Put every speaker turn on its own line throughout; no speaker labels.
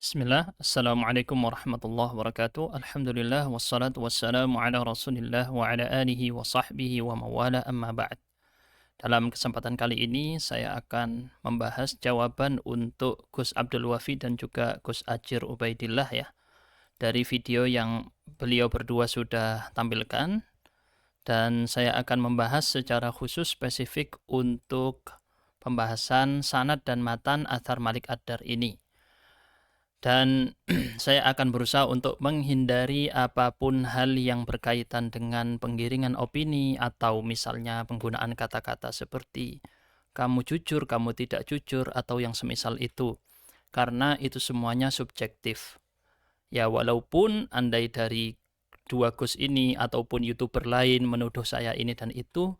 Bismillah, Assalamualaikum warahmatullahi wabarakatuh. Alhamdulillah, wassalatu wassalamu ala rasulillah wa ala alihi wa sahbihi wa mawala amma ba'd. Dalam kesempatan kali ini, saya akan membahas jawaban untuk Gus Abdul Wafi dan juga Gus Ajir Ubaidillah ya. Dari video yang beliau berdua sudah tampilkan, dan saya akan membahas secara khusus spesifik untuk pembahasan sanad dan matan athar Malik Ad-Dar ini. Dan saya akan berusaha untuk menghindari apapun hal yang berkaitan dengan penggiringan opini atau misalnya penggunaan kata-kata seperti kamu jujur, kamu tidak jujur, atau yang semisal itu. Karena itu semuanya subjektif. Ya walaupun andai dari dua Gus ini ataupun YouTuber lain menuduh saya ini dan itu,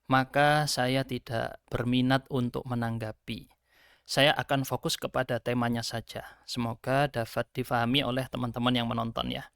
maka saya tidak berminat untuk menanggapi. Saya akan fokus kepada temanya saja. Semoga dapat difahami oleh teman-teman yang menonton ya.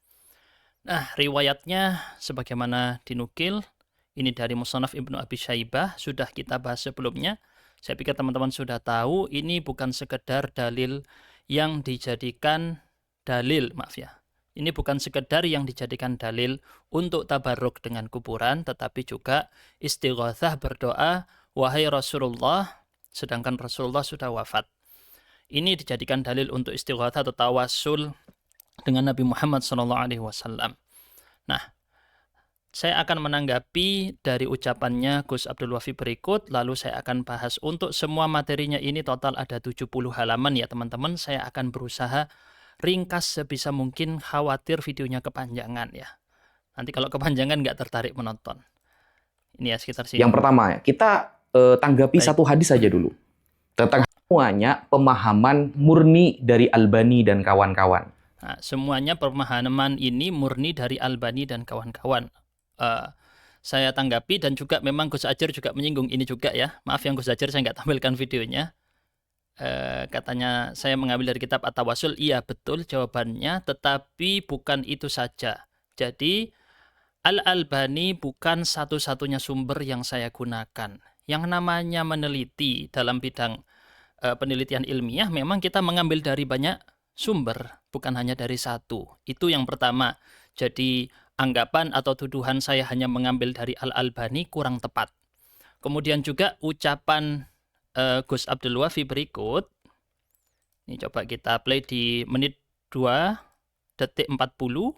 Nah, riwayatnya sebagaimana dinukil, ini dari Musannaf Ibnu Abi Syaibah, sudah kita bahas sebelumnya. Saya pikir teman-teman sudah tahu, ini bukan sekedar dalil yang dijadikan dalil, maaf ya. Ini bukan sekedar yang dijadikan dalil untuk tabarruk dengan kuburan, tetapi juga istighatsah berdoa, wahai Rasulullah, sedangkan Rasulullah sudah wafat. Ini dijadikan dalil untuk istighatsah atau tawassul dengan Nabi Muhammad SAW. Nah, saya akan menanggapi dari ucapannya Gus Abdul Wafi berikut, lalu saya akan bahas untuk semua materinya ini total ada 70 halaman ya teman-teman. Saya akan berusaha ringkas sebisa mungkin, khawatir videonya kepanjangan ya. Nanti kalau kepanjangan nggak tertarik menonton. Ini ya sekitar sini.
Yang pertama, kita tanggapi
Baik.
satu hadis saja dulu. Tentang semuanya pemahaman murni dari Albani dan kawan-kawan.
Nah, semuanya pemahaman ini murni dari Albani dan kawan-kawan. Saya tanggapi dan juga memang Gus Ajir juga menyinggung ini juga ya. Maaf yang Gus Ajir saya nggak tampilkan videonya. Katanya saya mengambil dari kitab At-Tawassul. Iya betul jawabannya, tetapi bukan itu saja. Jadi Al-Albani bukan satu-satunya sumber yang saya gunakan. Yang namanya meneliti dalam bidang penelitian ilmiah memang kita mengambil dari banyak sumber, bukan hanya dari satu. Itu yang pertama. Jadi anggapan atau tuduhan saya hanya mengambil dari Al-Albani kurang tepat. Kemudian juga ucapan Gus Abdul Wafi berikut. Ini coba kita play di menit 2 detik 40.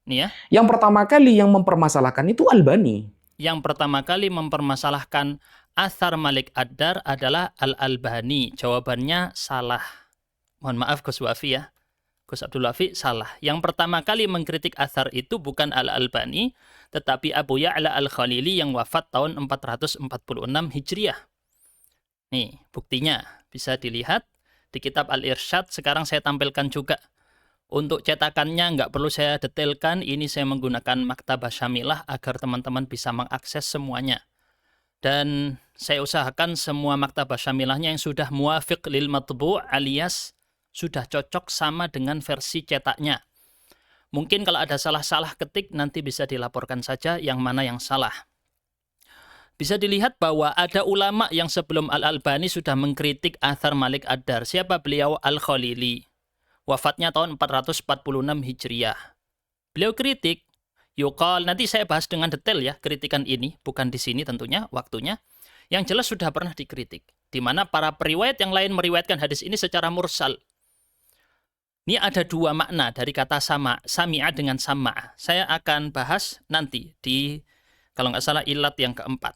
Nih ya.
Yang pertama kali yang mempermasalahkan itu Albani.
Yang pertama kali mempermasalahkan Athar Malik Ad-Dar adalah Al-Albani. Jawabannya salah. Mohon maaf Gus Wafi ya. Gus Abdul Wafi salah. Yang pertama kali mengkritik Athar itu bukan Al-Albani, tetapi Abu Ya'la Al-Khalili yang wafat tahun 446 Hijriah. Nih, buktinya bisa dilihat di kitab Al-Irsyad. Sekarang saya tampilkan juga. Untuk cetakannya nggak perlu saya detailkan. Ini saya menggunakan Maktabah Syamilah agar teman-teman bisa mengakses semuanya. Dan saya usahakan semua Maktabah Syamilahnya yang sudah muafiq lil matbu' alias sudah cocok sama dengan versi cetaknya. Mungkin kalau ada salah-salah ketik nanti bisa dilaporkan saja yang mana yang salah. Bisa dilihat bahwa ada ulama yang sebelum Al-Albani sudah mengkritik Athar Malik Ad-Dar. Siapa beliau? Al-Khalili. Wafatnya tahun 446 Hijriah. Beliau kritik, yuqal, nanti saya bahas dengan detail ya kritikan ini, bukan di sini tentunya waktunya. Yang jelas sudah pernah dikritik, di mana para periwayat yang lain meriwayatkan hadis ini secara mursal. Ini ada dua makna dari kata sama, sami'a dengan sama'. Saya akan bahas nanti di, kalau nggak salah, ilat yang keempat.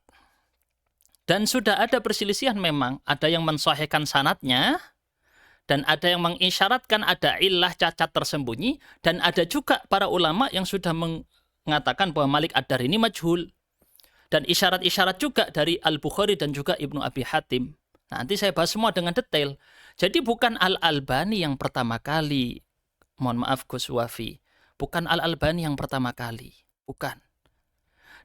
Dan sudah ada perselisihan memang, ada yang mensahihkan sanadnya, dan ada yang mengisyaratkan ada illah cacat tersembunyi, dan ada juga para ulama yang sudah mengatakan bahwa Malik Ad-Dar ini majhul. Dan isyarat-isyarat juga dari Al-Bukhari dan juga Ibnu Abi Hatim. Nanti saya bahas semua dengan detail. Jadi bukan Al-Albani yang pertama kali. Mohon maaf Gus Wafi. Bukan Al-Albani yang pertama kali. Bukan.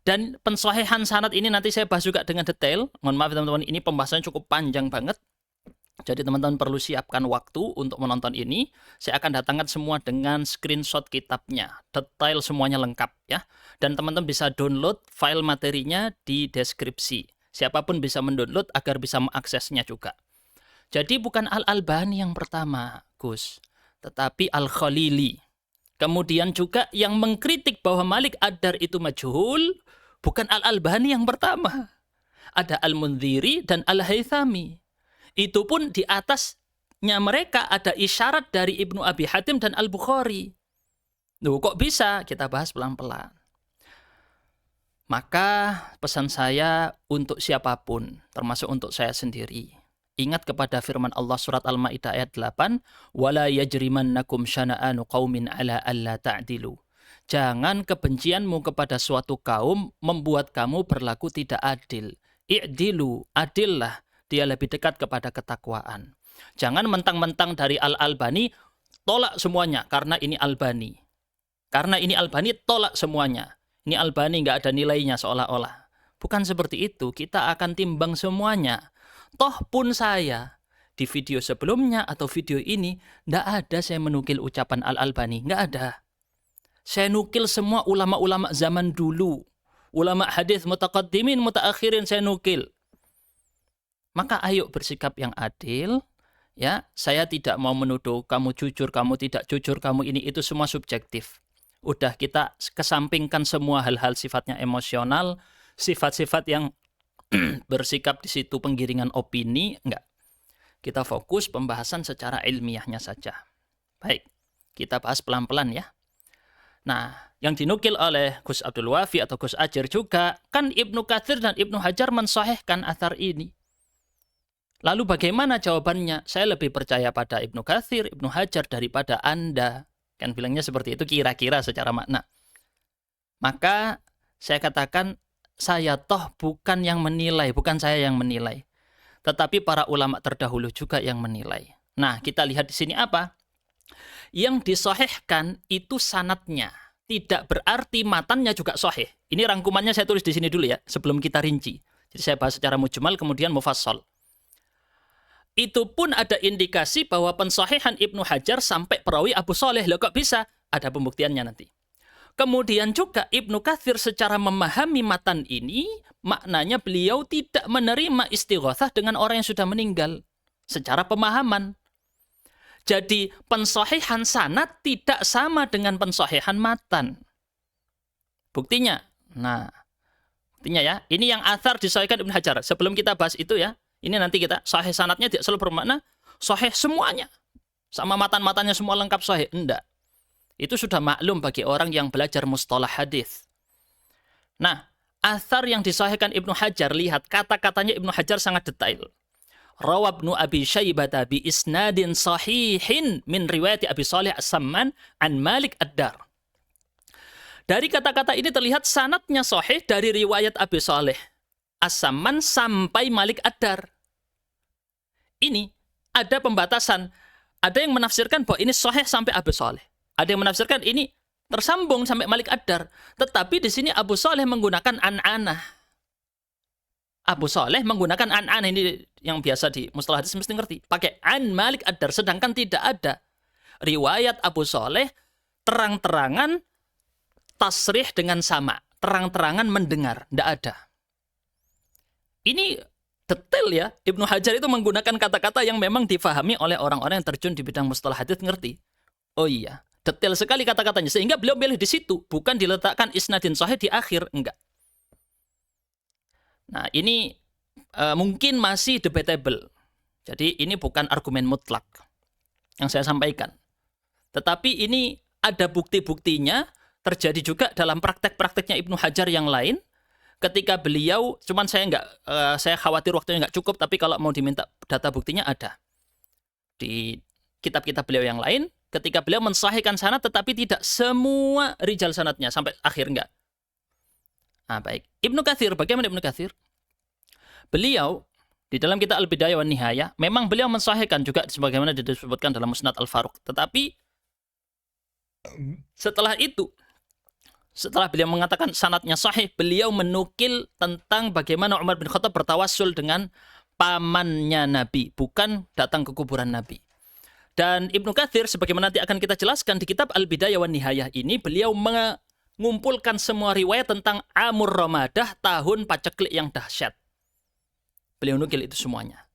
Dan pensahihan sanad ini nanti saya bahas juga dengan detail. Mohon maaf teman-teman, ini pembahasannya cukup panjang banget. Jadi teman-teman perlu siapkan waktu untuk menonton ini. Saya akan datangkan semua dengan screenshot kitabnya. Detail semuanya lengkap ya. Dan teman-teman bisa download file materinya di deskripsi. Siapapun bisa mendownload agar bisa mengaksesnya juga. Jadi bukan Al-Albani yang pertama, Gus. tetapi Al-Khalili. Kemudian juga yang mengkritik bahwa Malik Ad-Dar itu majhul, bukan Al-Albani yang pertama. Ada Al-Mundhiri dan Al-Haythami. Itu pun di atasnya mereka ada isyarat dari Ibnu Abi Hatim dan Al-Bukhari. Loh, kok bisa? Kita bahas pelan-pelan. Maka pesan saya untuk siapapun, termasuk untuk saya sendiri, ingat kepada firman Allah surat Al-Maidah ayat 8, "Wala yajrimannakum syana'anu qaumin ala alla ta'dilu." Jangan kebencianmu kepada suatu kaum membuat kamu berlaku tidak adil. I'dilu, adillah, dia lebih dekat kepada ketakwaan. Jangan mentang-mentang dari Al-Albani tolak semuanya karena ini Albani. Karena ini Albani tolak semuanya. Ini Albani nggak ada nilainya seolah-olah. Bukan seperti itu, kita akan timbang semuanya. Toh pun saya, di video sebelumnya atau video ini, nggak ada saya menukil ucapan Al-Albani. Nggak ada. Saya nukil semua ulama-ulama zaman dulu. Ulama hadis mutaqaddimin, mutaakhirin saya nukil. Maka ayo bersikap yang adil. Ya, saya tidak mau menuduh kamu jujur, kamu tidak jujur, kamu ini itu semua subjektif. Udah kita kesampingkan semua hal-hal sifatnya emosional, sifat-sifat yang bersikap di situ penggiringan opini, enggak. Kita fokus pembahasan secara ilmiahnya saja. Baik, kita bahas pelan-pelan ya. Nah, yang dinukil oleh Gus Abdul Wafi atau Gus Ajir juga, kan Ibnu Katsir dan Ibnu Hajar mensahihkan athar ini. Lalu bagaimana jawabannya? Saya lebih percaya pada Ibnu Katsir, Ibnu Hajar daripada Anda. Kan bilangnya seperti itu kira-kira secara makna. Maka saya katakan, saya toh bukan yang menilai, bukan saya yang menilai. Tetapi para ulama terdahulu juga yang menilai. Nah, kita lihat di sini apa? Yang disahihkan itu sanadnya. Tidak berarti matannya juga sahih. Ini rangkumannya saya tulis di sini dulu ya, sebelum kita rinci. Jadi saya bahas secara mujmal, kemudian mufassal. Itu pun ada indikasi bahwa pensahihan Ibnu Hajar sampai perawi Abu Saleh. Loh kok bisa? Ada pembuktiannya nanti. Kemudian juga Ibnu Katsir secara memahami matan ini, maknanya beliau tidak menerima istighatsah dengan orang yang sudah meninggal. Secara pemahaman. Jadi pensahihan sanad tidak sama dengan pensahihan matan. Buktinya. Nah, buktinya ya. Ini yang athar disahihkan Ibnu Hajar. Sebelum kita bahas itu ya. Ini nanti kita, sahih sanadnya tidak selalu bermakna sahih semuanya. Sama matan-matannya semua lengkap sahih. Enggak. Itu sudah maklum bagi orang yang belajar mustalah hadis. Nah, athar yang disahihkan Ibnu Hajar, lihat kata-katanya Ibnu Hajar sangat detail. Rawa Ibnu Abi Syaibah bi isnadin sahihin min riwayat Abi Shalih As-Samman an Malik Ad-Dar. Dari kata-kata ini terlihat sanadnya sahih dari riwayat Abi Shalih As-Samman sampai Malik Ad-Dar. Ini ada pembatasan. Ada yang menafsirkan bahwa ini sahih sampai Abu Shalih. Ada yang menafsirkan ini tersambung sampai Malik Ad-Dar. Tetapi di sini Abu Shalih menggunakan an-anah. Abu Shalih menggunakan an-anah, ini yang biasa di mustalah hadis mesti ngerti. Pakai an Malik Ad-Dar, sedangkan tidak ada riwayat Abu Shalih terang-terangan tasrih dengan sama, terang-terangan mendengar, tidak ada. Ini detail ya. Ibnu Hajar itu menggunakan kata-kata yang memang difahami oleh orang-orang yang terjun di bidang mustalah hadits, ngerti. Oh iya, detail sekali kata-katanya. Sehingga beliau pilih di situ, bukan diletakkan isnadin sahih di akhir, enggak. Nah, ini mungkin masih debatable. Jadi ini bukan argumen mutlak yang saya sampaikan. Tetapi ini ada bukti-buktinya terjadi juga dalam praktek-prakteknya Ibnu Hajar yang lain. Ketika beliau, cuman saya khawatir waktunya nggak cukup, tapi kalau mau diminta data buktinya ada. Di kitab-kitab beliau yang lain, ketika beliau mensahihkan sanad, tetapi tidak semua rijal sanadnya, sampai akhir enggak. Nah, baik. Ibnu Katsir, bagaimana Ibnu Katsir? Beliau, di dalam kitab Al-Bidayah wan Nihayah, memang beliau mensahihkan juga, sebagaimana disebutkan dalam Musnad Al-Faruq. Tetapi, setelah itu, setelah beliau mengatakan sanadnya sahih, beliau menukil tentang bagaimana Umar bin Khattab bertawassul dengan pamannya Nabi, bukan datang ke kuburan Nabi. Dan Ibnu Katsir, sebagaimana nanti akan kita jelaskan di kitab Al-Bidayah wan Nihayah ini, beliau mengumpulkan semua riwayat tentang Amur Ramadah, tahun paceklik yang dahsyat. Beliau nukil itu semuanya.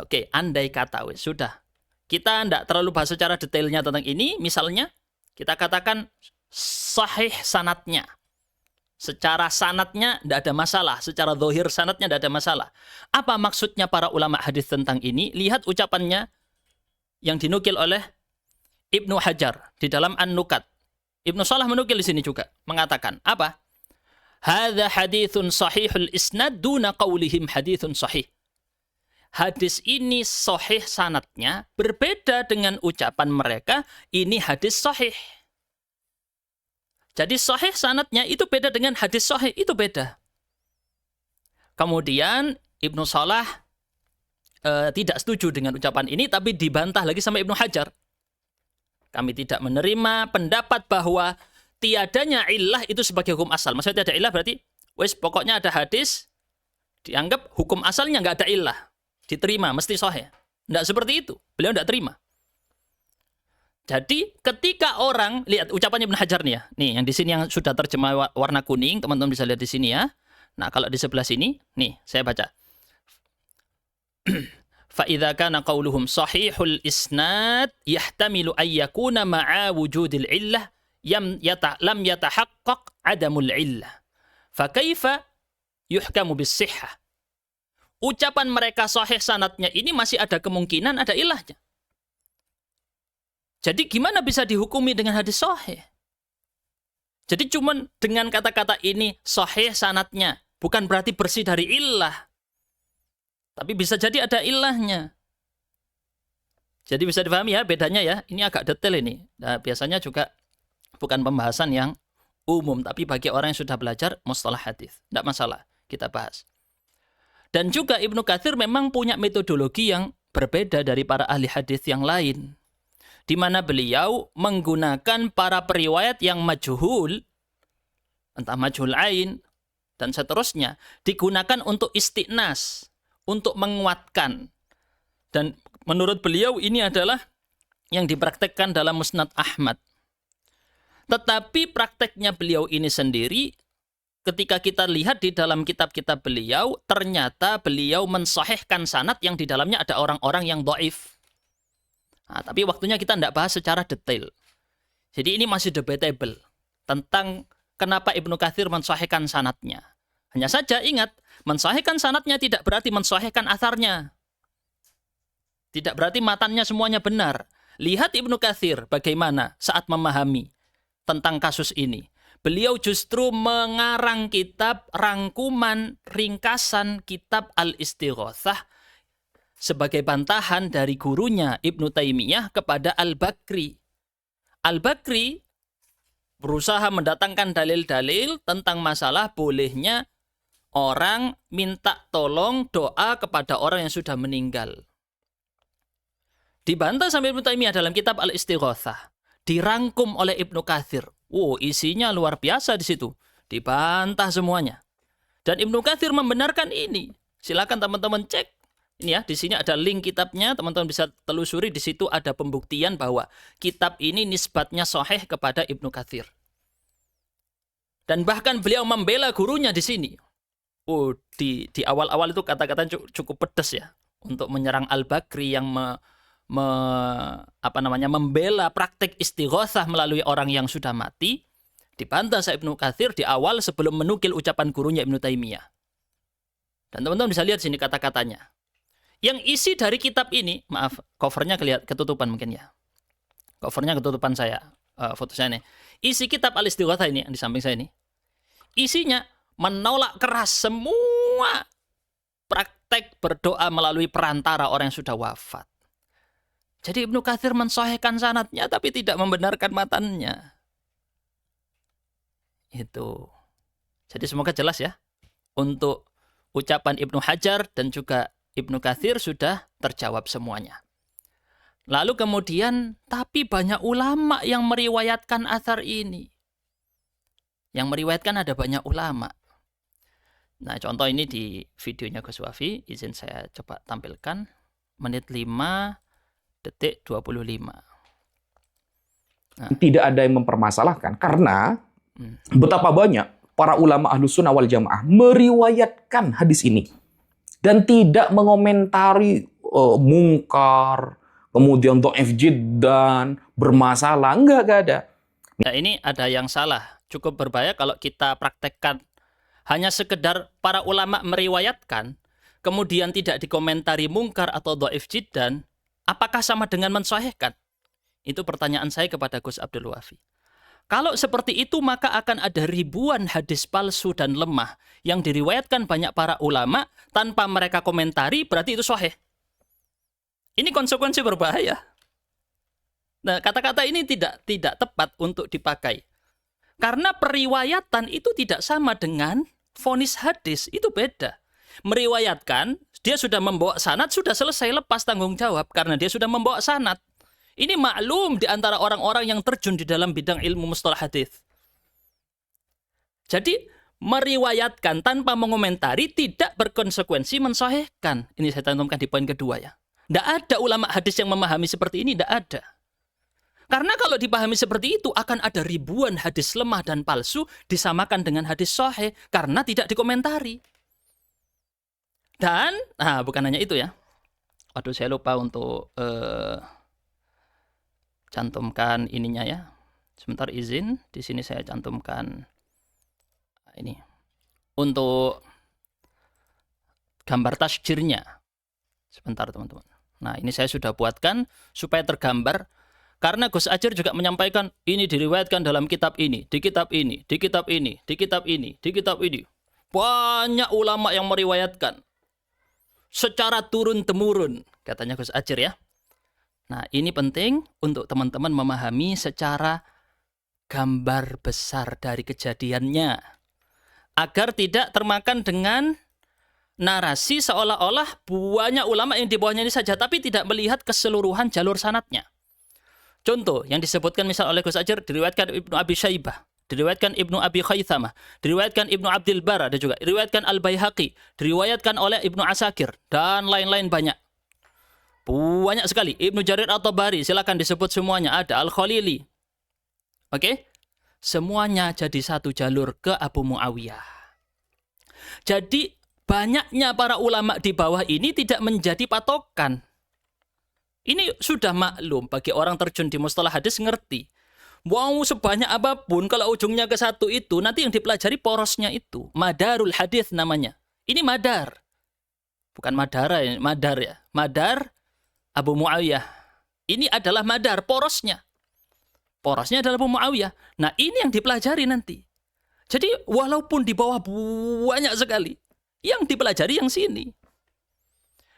Oke, andai kata sudah kita tidak terlalu bahas secara detailnya tentang ini. Misalnya, kita katakan sahih sanatnya. Secara sanatnya tidak ada masalah. Secara zahir sanatnya tidak ada masalah. Apa maksudnya para ulama hadis tentang ini? Lihat ucapannya yang dinukil oleh Ibnu Hajar di dalam An-Nukat. Ibnu Salah menukil di sini juga. Mengatakan, apa? Hadza hadithun sahihul isnad duna qawlihim hadithun sahih. Hadis ini sahih sanatnya berbeda dengan ucapan mereka, ini hadis sahih. Jadi sahih sanatnya itu beda dengan hadis sahih, itu beda. Kemudian Ibnu Salah tidak setuju dengan ucapan ini, tapi dibantah lagi sama Ibnu Hajar. Kami tidak menerima pendapat bahwa tiadanya illah itu sebagai hukum asal. Maksudnya tiada illah berarti, pokoknya ada hadis, dianggap hukum asalnya nggak ada illah. Diterima, mesti sahih. Tidak seperti itu. Beliau tidak terima. Jadi ketika orang, lihat ucapannya Ibnu Hajar nih ya. Nih, yang di sini yang sudah terjemah warna kuning, teman-teman bisa lihat di sini ya. Nah, kalau di sebelah sini, nih, saya baca. فَإِذَا كَانَ قَوْلُهُمْ صَحِيحُ الْإِسْنَادِ يَحْتَمِلُ أَنْ يَكُونَ مَعَ وُجُودِ الْعِلَّةِ لَمْ يَتَحَقَّقْ عَدَمُ الْعِلَّةِ فَكَيْفَ يُحْكَمُ بِالصِّحَّةِ. Ucapan mereka sahih sanatnya ini masih ada kemungkinan ada ilahnya. Jadi gimana bisa dihukumi dengan hadis sahih? Jadi cuman dengan kata-kata ini sahih sanatnya, bukan berarti bersih dari illah. Tapi bisa jadi ada ilahnya. Jadi bisa dipahami ya bedanya ya. Ini agak detail ini. Nah, biasanya juga bukan pembahasan yang umum, tapi bagi orang yang sudah belajar mustalah hadis, tidak masalah kita bahas. Dan juga Ibnu Katsir memang punya metodologi yang berbeda dari para ahli hadis yang lain, di mana beliau menggunakan para periwayat yang majhul, entah majhul ain dan seterusnya, digunakan untuk istiqnas, untuk menguatkan. Dan menurut beliau ini adalah yang dipraktekkan dalam Musnad Ahmad. Tetapi prakteknya beliau ini sendiri, ketika kita lihat di dalam kitab-kitab beliau, ternyata beliau mensahihkan sanad yang di dalamnya ada orang-orang yang dhaif. Nah, tapi waktunya kita tidak bahas secara detail. Jadi ini masih debatable tentang kenapa Ibnu Katsir mensahihkan sanadnya. Hanya saja ingat, mensahihkan sanadnya tidak berarti mensahihkan atharnya. Tidak berarti matannya semuanya benar. Lihat Ibnu Katsir bagaimana saat memahami tentang kasus ini. Beliau justru mengarang kitab rangkuman ringkasan kitab Al-Istighatsah sebagai bantahan dari gurunya Ibnu Taimiyah kepada Al-Bakri. Al-Bakri berusaha mendatangkan dalil-dalil tentang masalah bolehnya orang minta tolong doa kepada orang yang sudah meninggal. Dibantah sampai Ibnu Taimiyah dalam kitab Al-Istighatsah. Dirangkum oleh Ibnu Katsir. Isinya luar biasa di situ. Dibantah semuanya. Dan Ibnu Katsir membenarkan ini. Silakan teman-teman cek. Ini ya, di sini ada link kitabnya, teman-teman bisa telusuri. Di situ ada pembuktian bahwa kitab ini nisbatnya sahih kepada Ibnu Katsir. Dan bahkan beliau membela gurunya di sini. Di awal-awal itu kata-kata cukup pedas ya untuk menyerang Al-Bakri yang membela praktik istighatsah melalui orang yang sudah mati. Dibantah oleh Ibnu Katsir di awal sebelum menukil ucapan gurunya Ibnu Taimiyah. Dan teman-teman bisa lihat sini kata-katanya. Yang isi dari kitab ini, maaf, covernya ketutupan mungkin ya. Covernya ketutupan saya, foto saya nih. Isi kitab Al-Istighatsah ini yang di samping saya ini. Isinya menolak keras semua praktek berdoa melalui perantara orang yang sudah wafat. Jadi Ibnu Katsir mensahihkan sanadnya tapi tidak membenarkan matannya. Itu. Jadi semoga jelas ya. Untuk ucapan Ibnu Hajar dan juga Ibnu Katsir sudah terjawab semuanya. Lalu kemudian, tapi banyak ulama yang meriwayatkan atsar ini. Yang meriwayatkan ada banyak ulama. Nah, contoh ini di videonya Gus Wafi, izin saya coba tampilkan. Menit 5:25. Nah.
Tidak ada yang mempermasalahkan karena betapa banyak para ulama Ahlus Sunnah wal Jamaah meriwayatkan hadis ini dan tidak mengomentari mungkar, kemudian dhaif jiddan, bermasalah. Enggak ada.
Nah, ini ada yang salah. Cukup berbahaya kalau kita praktekkan hanya sekedar para ulama meriwayatkan, kemudian tidak dikomentari mungkar atau dhaif jiddan, apakah sama dengan mensahihkan? Itu pertanyaan saya kepada Gus Abdul Wafi. Kalau seperti itu, maka akan ada ribuan hadis palsu dan lemah yang diriwayatkan banyak para ulama tanpa mereka komentari, berarti itu sahih. Ini konsekuensi berbahaya. Nah, kata-kata ini tidak tepat untuk dipakai. Karena periwayatan itu tidak sama dengan vonis hadis, itu beda. Meriwayatkan, dia sudah membawa sanad, sudah selesai, lepas tanggung jawab karena dia sudah membawa sanad. Ini maklum di antara orang-orang yang terjun di dalam bidang ilmu mustalah hadis. Jadi, meriwayatkan tanpa mengomentari tidak berkonsekuensi mensahihkan. Ini saya cantumkan di poin kedua ya. Tidak ada ulama hadis yang memahami seperti ini, tidak ada. Karena kalau dipahami seperti itu, akan ada ribuan hadis lemah dan palsu disamakan dengan hadis sahih karena tidak dikomentari. Dan, bukan hanya itu ya. Waduh, saya lupa untuk cantumkan ininya ya. Sebentar izin, di sini saya cantumkan ini. Untuk gambar tasjirnya. Sebentar teman-teman. Nah, ini saya sudah buatkan supaya tergambar. Karena Gus Ajir juga menyampaikan, ini diriwayatkan dalam kitab ini, di kitab ini, di kitab ini, di kitab ini, di kitab ini. Banyak ulama yang meriwayatkan. Secara turun-temurun, katanya Gus Ajir ya. Nah, ini penting untuk teman-teman memahami secara gambar besar dari kejadiannya. Agar tidak termakan dengan narasi seolah-olah banyak ulama yang di bawahnya ini saja, tapi tidak melihat keseluruhan jalur sanadnya. Contoh yang disebutkan misal oleh Gus Ajir, diriwayatkan Ibnu Abi Syaibah, diriwayatkan Ibnu Abi Khaythamah, diriwayatkan Ibnu Abdil Barr, ada juga diriwayatkan Al-Baihaqi, diriwayatkan oleh Ibnu Asakir, dan lain-lain banyak. Banyak sekali. Ibnu Jarir At-Tabari, silakan disebut semuanya. Ada Al-Khalili. Oke? Semuanya jadi satu jalur ke Abu Muawiyah. Jadi banyaknya para ulama di bawah ini tidak menjadi patokan. Ini sudah maklum bagi orang terjun di mustalah hadis ngerti. Mau sebanyak apapun kalau ujungnya ke satu itu, nanti yang dipelajari porosnya itu. Madarul hadis namanya. Ini madar. Bukan madara, ini madar ya. Madar Abu Muawiyah. Ini adalah madar, porosnya. Porosnya adalah Abu Muawiyah. Nah, ini yang dipelajari nanti. Jadi walaupun di bawah banyak sekali, yang dipelajari yang sini.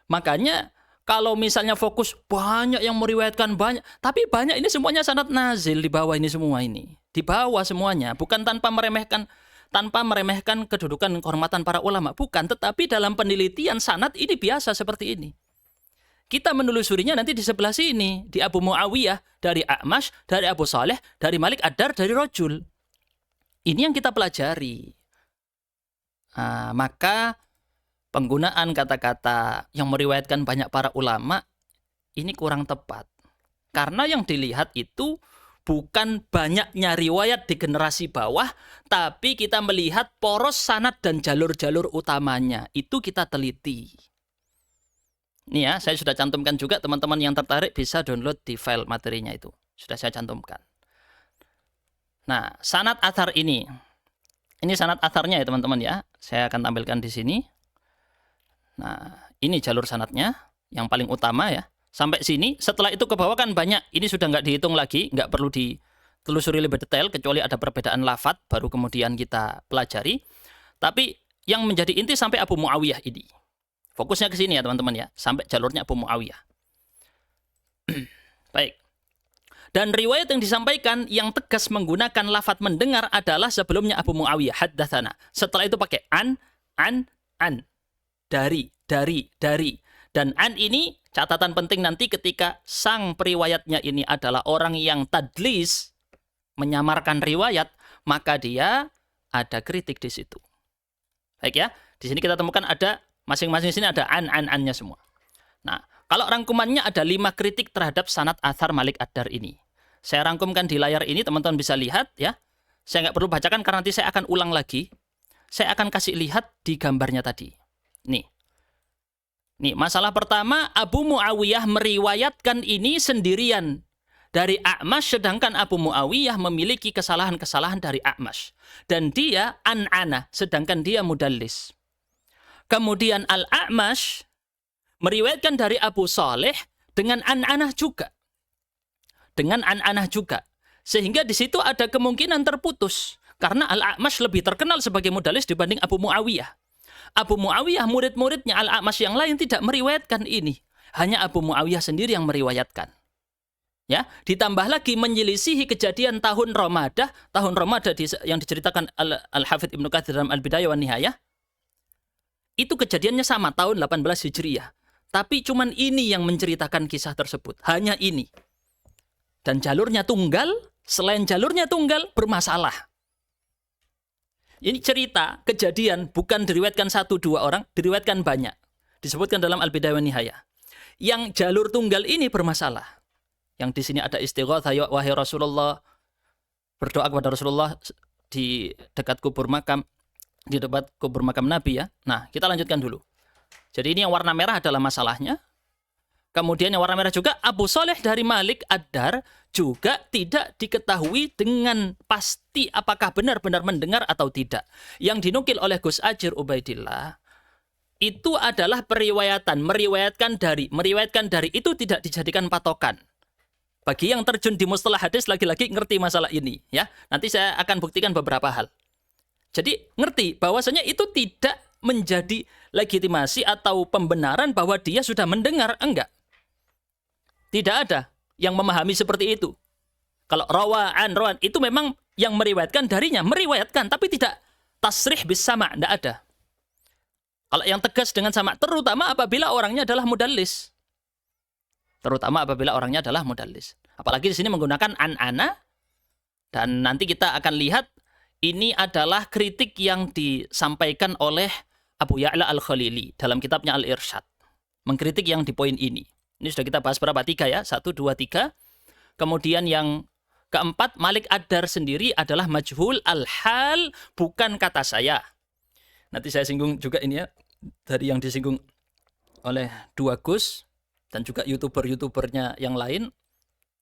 Makanya kalau misalnya fokus banyak yang meriwayatkan banyak, tapi banyak ini semuanya sanad nazil di bawah ini semua ini. Di bawah semuanya, bukan tanpa meremehkan kedudukan dan kehormatan para ulama, bukan, tetapi dalam penelitian sanad ini biasa seperti ini. Kita menelusurinya nanti di sebelah sini, di Abu Muawiyah, dari A'mash, dari Abu Saleh, dari Malik Ad-Dar, dari Rajul. Ini yang kita pelajari. Maka penggunaan kata-kata yang meriwayatkan banyak para ulama ini kurang tepat. Karena yang dilihat itu bukan banyaknya riwayat di generasi bawah, tapi kita melihat poros sanad dan jalur-jalur utamanya. Itu kita teliti. Ini ya, saya sudah cantumkan juga, teman-teman yang tertarik bisa download di file materinya itu. Sudah saya cantumkan. Nah, sanad athar ini sanad atharnya ya teman-teman ya. Saya akan tampilkan di sini. Nah, ini jalur sanadnya yang paling utama ya. Sampai sini, setelah itu ke bawah kan banyak. Ini sudah nggak dihitung lagi, nggak perlu ditelusuri lebih detail, kecuali ada perbedaan lafadz, baru kemudian kita pelajari. Tapi yang menjadi inti sampai Abu Muawiyah ini. Fokusnya ke sini ya teman-teman ya, sampai jalurnya Abu Muawiyah. Baik. Dan riwayat yang disampaikan yang tegas menggunakan lafadz mendengar adalah sebelumnya Abu Muawiyah, haddatsana. Setelah itu pakai an. Dari. Dan an ini catatan penting nanti ketika sang periwayatnya ini adalah orang yang tadlis, menyamarkan riwayat, maka dia ada kritik di situ. Baik ya, di sini kita temukan ada masing-masing sini ada an-nya semua. Nah, kalau rangkumannya ada 5 kritik terhadap sanad athar Malik Ad-Dar ini. Saya rangkumkan di layar ini, teman-teman bisa lihat ya. Saya nggak perlu bacakan karena nanti saya akan ulang lagi. Saya akan kasih lihat di gambarnya tadi. Nih. Nih, masalah pertama, Abu Muawiyah meriwayatkan ini sendirian dari A'mash, sedangkan Abu Muawiyah memiliki kesalahan-kesalahan dari A'mash. Dan dia an-ana, sedangkan dia mudallis. Kemudian Al-A'mash meriwayatkan dari Abu Saleh dengan an-anah juga. Dengan an-anah juga. Sehingga di situ ada kemungkinan terputus. Karena Al-A'mash lebih terkenal sebagai mudallis dibanding Abu Muawiyah. Abu Muawiyah, murid-muridnya Al-A'mash yang lain tidak meriwayatkan ini. Hanya Abu Muawiyah sendiri yang meriwayatkan. Ya, ditambah lagi menyelisihi kejadian tahun Ramadah yang diceritakan Al-Hafidz Ibnu Katsir dalam Al-Bidayah wan Nihayah. Itu kejadiannya sama tahun 18 Hijriah. Tapi cuman ini yang menceritakan kisah tersebut. Hanya ini. Dan jalurnya tunggal, selain jalurnya tunggal, bermasalah. Ini cerita, kejadian, bukan diriwayatkan 1-2 orang, diriwayatkan banyak. Disebutkan dalam Al-Bidayah wan Nihayah. Yang jalur tunggal ini bermasalah. Yang di sini ada istighatsah, ya wahai Rasulullah, berdoa kepada Rasulullah di dekat kubur makam, di dekat kubur makam Nabi ya. Nah, kita lanjutkan dulu. Jadi ini yang warna merah adalah masalahnya. Kemudian yang warna merah juga, Abu Saleh dari Malik Ad-Dar juga tidak diketahui dengan pasti apakah benar-benar mendengar atau tidak. Yang dinukil oleh Gus Ajir Ubaidillah, itu adalah periwayatan, meriwayatkan dari itu tidak dijadikan patokan. Bagi yang terjun di mustalah hadis lagi-lagi ngerti masalah ini ya. Nanti saya akan buktikan beberapa hal. Jadi ngerti bahwasanya itu tidak menjadi legitimasi atau pembenaran bahwa dia sudah mendengar, enggak. Tidak ada yang memahami seperti itu. Kalau rawan itu memang yang meriwayatkan darinya, meriwayatkan tapi tidak tasrih bis sama', enggak ada. Kalau yang tegas dengan sama', terutama apabila orangnya adalah mudallis. Apalagi di sini menggunakan an-ana, dan nanti kita akan lihat ini adalah kritik yang disampaikan oleh Abu Ya'la Al-Khalili dalam kitabnya Al-Irsyad. Mengkritik yang di poin ini. Ini sudah kita bahas berapa? 3 ya. 1, 2, 3. Kemudian yang keempat, Malik Ad-Dar sendiri adalah majhul al-hal, bukan kata saya. Nanti saya singgung juga ini ya, dari yang disinggung oleh dua Gus, dan juga YouTuber-YouTubernya yang lain.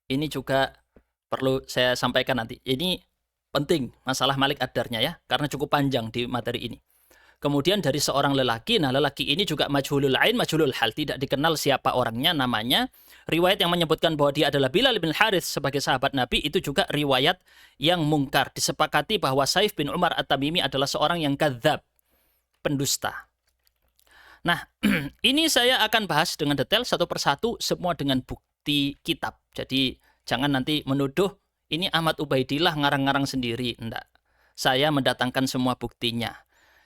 Ini juga perlu saya sampaikan nanti. Ini penting masalah Malik Ad-Darnya ya, karena cukup panjang di materi ini. Kemudian dari seorang lelaki, nah lelaki ini juga majhulul ain, majhulul hal, tidak dikenal siapa orangnya, namanya. Riwayat yang menyebutkan bahwa dia adalah Bilal bin Harith sebagai sahabat Nabi, itu juga riwayat yang mungkar. Disepakati bahwa Saif bin Umar At-Tamimi adalah seorang yang kadzab, pendusta. Nah, ini saya akan bahas dengan detail satu persatu, semua dengan bukti kitab. Jadi jangan nanti menuduh ini Ahmad Ubaidillah ngarang-ngarang sendiri. Enggak. Saya mendatangkan semua buktinya.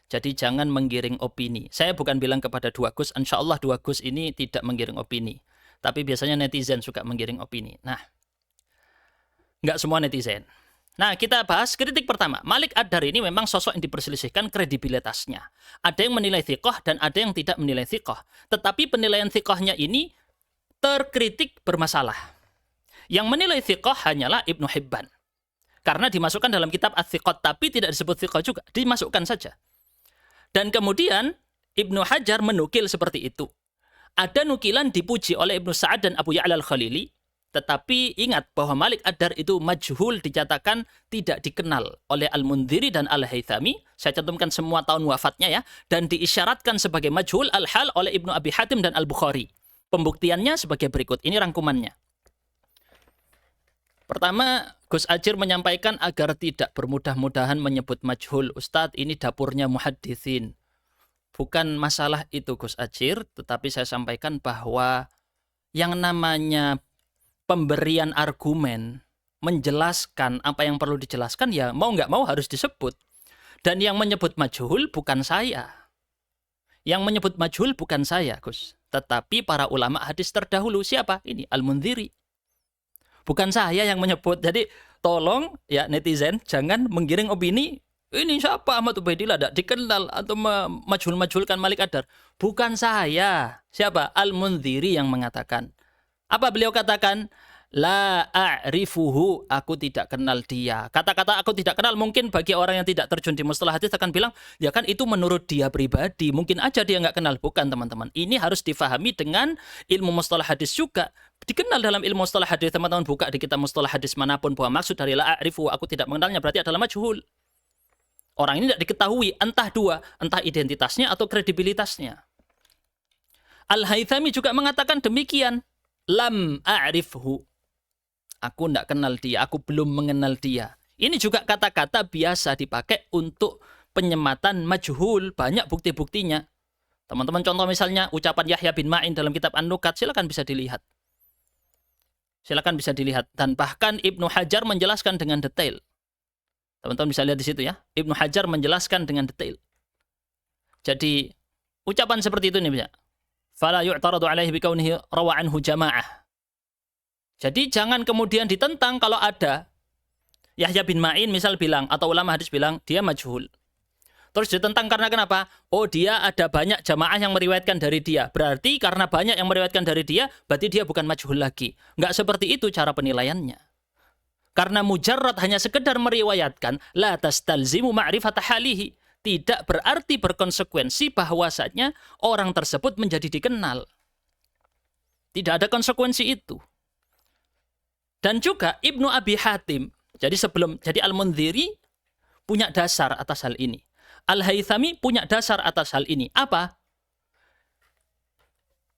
Jadi jangan menggiring opini. Saya bukan bilang kepada dua Gus, insya Allah dua Gus ini tidak menggiring opini. Tapi biasanya netizen suka menggiring opini. Nah, enggak semua netizen. Nah, kita bahas kritik pertama. Malik Ad-Dar ini memang sosok yang diperselisihkan kredibilitasnya. Ada yang menilai thiqah dan ada yang tidak menilai thiqah. Tetapi penilaian thiqahnya ini terkritik bermasalah. Yang menilai thiqah hanyalah Ibnu Hibban. Karena dimasukkan dalam kitab Ats-Thiqat, tapi tidak disebut thiqah juga. Dimasukkan saja. Dan kemudian Ibnu Hajar menukil seperti itu. Ada nukilan dipuji oleh Ibnu Sa'ad dan Abu Ya'la Al-Khalili. Tetapi ingat bahwa Malik Ad-Dar itu majhul, dinyatakan tidak dikenal oleh Al-Mundhiri dan Al-Haythami. Saya cantumkan semua tahun wafatnya ya. Dan diisyaratkan sebagai majhul al-hal oleh Ibnu Abi Hatim dan Al-Bukhari. Pembuktiannya sebagai berikut. Ini rangkumannya. Pertama, Gus Ajir menyampaikan agar tidak bermudah-mudahan menyebut majhul. Ustadz, ini dapurnya muhadditsin. Bukan masalah itu Gus Ajir, tetapi saya sampaikan bahwa yang namanya pemberian argumen, menjelaskan apa yang perlu dijelaskan, ya mau nggak mau harus disebut. Dan yang menyebut majhul bukan saya. Yang menyebut majhul bukan saya, Gus. Tetapi para ulama hadis terdahulu. Siapa? Ini Al-Mundhiri. Bukan saya yang menyebut. Jadi tolong ya netizen jangan menggiring opini. Ini siapa Ahmad Ubaidillah tidak dikenal atau majhul-majhulkan Malik Ad-Dar. Bukan saya. Siapa? Al-Mundhiri yang mengatakan. Apa beliau katakan? La a'rifuhu, aku tidak kenal dia. Kata-kata aku tidak kenal mungkin bagi orang yang tidak terjun di mustalah hadis akan bilang, ya kan itu menurut dia pribadi. Mungkin aja dia nggak kenal. Bukan, teman-teman. Ini harus difahami dengan ilmu mustalah hadis juga. Dikenal dalam ilmu mustalah hadis, teman-teman buka di kitab mustalah hadis manapun bahwa maksud dari la a'rifuhu, aku tidak mengenalnya, berarti adalah majhul. Orang ini tidak diketahui, entah dua, entah identitasnya atau kredibilitasnya. Al-Haythami juga mengatakan demikian. Lam a'rifhu. Aku tidak kenal dia, aku belum mengenal dia. Ini juga kata-kata biasa dipakai untuk penyematan majhul. Banyak bukti-buktinya. Teman-teman contoh misalnya ucapan Yahya bin Ma'in dalam kitab An-Nukat, silakan bisa dilihat. Silakan bisa dilihat. Dan bahkan Ibnu Hajar menjelaskan dengan detail. Teman-teman bisa lihat di situ ya. Ibnu Hajar menjelaskan dengan detail. Jadi ucapan seperti itu nih ya. Fala yu'taradu alaihi bikaunihi rawa anhu jama'ah. Jadi jangan kemudian ditentang kalau ada Yahya bin Ma'in misal bilang, atau ulama hadis bilang, dia majhul. Terus ditentang karena kenapa? Oh, dia ada banyak jamaah yang meriwayatkan dari dia. Berarti karena banyak yang meriwayatkan dari dia, berarti dia bukan majhul lagi. Nggak seperti itu cara penilaiannya. Karena mujarrad hanya sekedar meriwayatkan, la tastalzimu ma'rifata halihi. Tidak berarti berkonsekuensi bahwasanya orang tersebut menjadi dikenal. Tidak ada konsekuensi itu. Dan juga Ibnu Abi Hatim, jadi Al-Mundhiri punya dasar atas hal ini. Al-Haythami punya dasar atas hal ini. Apa?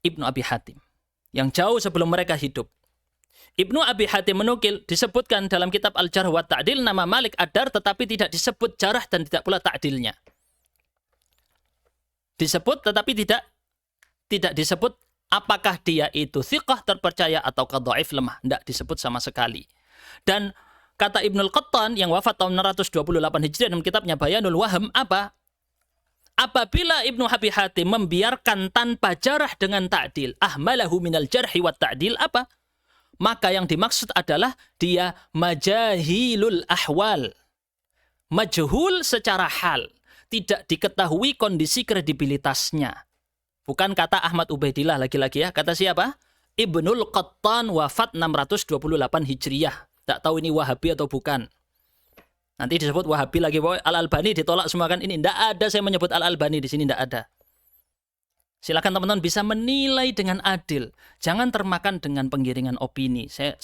Ibnu Abi Hatim, yang jauh sebelum mereka hidup. Ibnu Abi Hatim menukil, disebutkan dalam kitab Al-Jarh wa Ta'dil nama Malik Ad-Dar, tetapi tidak disebut jarah dan tidak pula ta'dilnya. Disebut tetapi tidak disebut apakah dia itu thiqah terpercaya atau dhaif lemah. Tidak disebut sama sekali. Dan kata Ibnul Qattan yang wafat tahun 628 Hijriah dalam kitabnya Bayanul Waham, apa? Apabila Ibnu Abi Hatim membiarkan tanpa jarah dengan ta'dil, ahmalahu minal jarhi wa ta'dil, apa? Maka yang dimaksud adalah dia majahilul ahwal. Majhul secara hal. Tidak diketahui kondisi kredibilitasnya. Bukan kata Ahmad Ubaidillah lagi-lagi ya. Kata siapa? Ibnul Qattan wafat 628 Hijriah. Tak tahu ini Wahabi atau bukan. Nanti disebut Wahabi lagi. Al-Albani ditolak semua kan. Ini tidak ada saya menyebut Al-Albani di sini, tidak ada. Silakan teman-teman bisa menilai dengan adil. Jangan termakan dengan penggiringan opini. Saya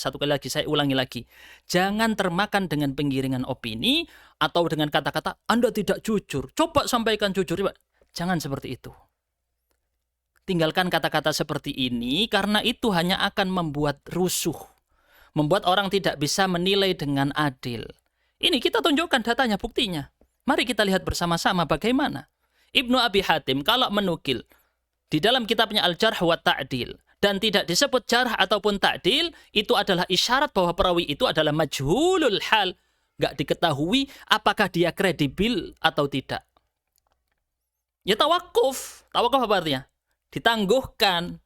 ulangi lagi. Jangan termakan dengan penggiringan opini atau dengan kata-kata Anda tidak jujur. Coba sampaikan jujur. Jangan seperti itu. Tinggalkan kata-kata seperti ini karena itu hanya akan membuat rusuh. Membuat orang tidak bisa menilai dengan adil. Ini kita tunjukkan datanya, buktinya. Mari kita lihat bersama-sama bagaimana. Ibnu Abi Hatim kalau menukil di dalam kitabnya Al-Jarh wa Ta'dil dan tidak disebut jarh ataupun ta'dil, itu adalah isyarat bahwa perawi itu adalah majhulul hal. Nggak diketahui apakah dia kredibel atau tidak. Ya tawakuf. Tawakuf apa artinya? Ditangguhkan.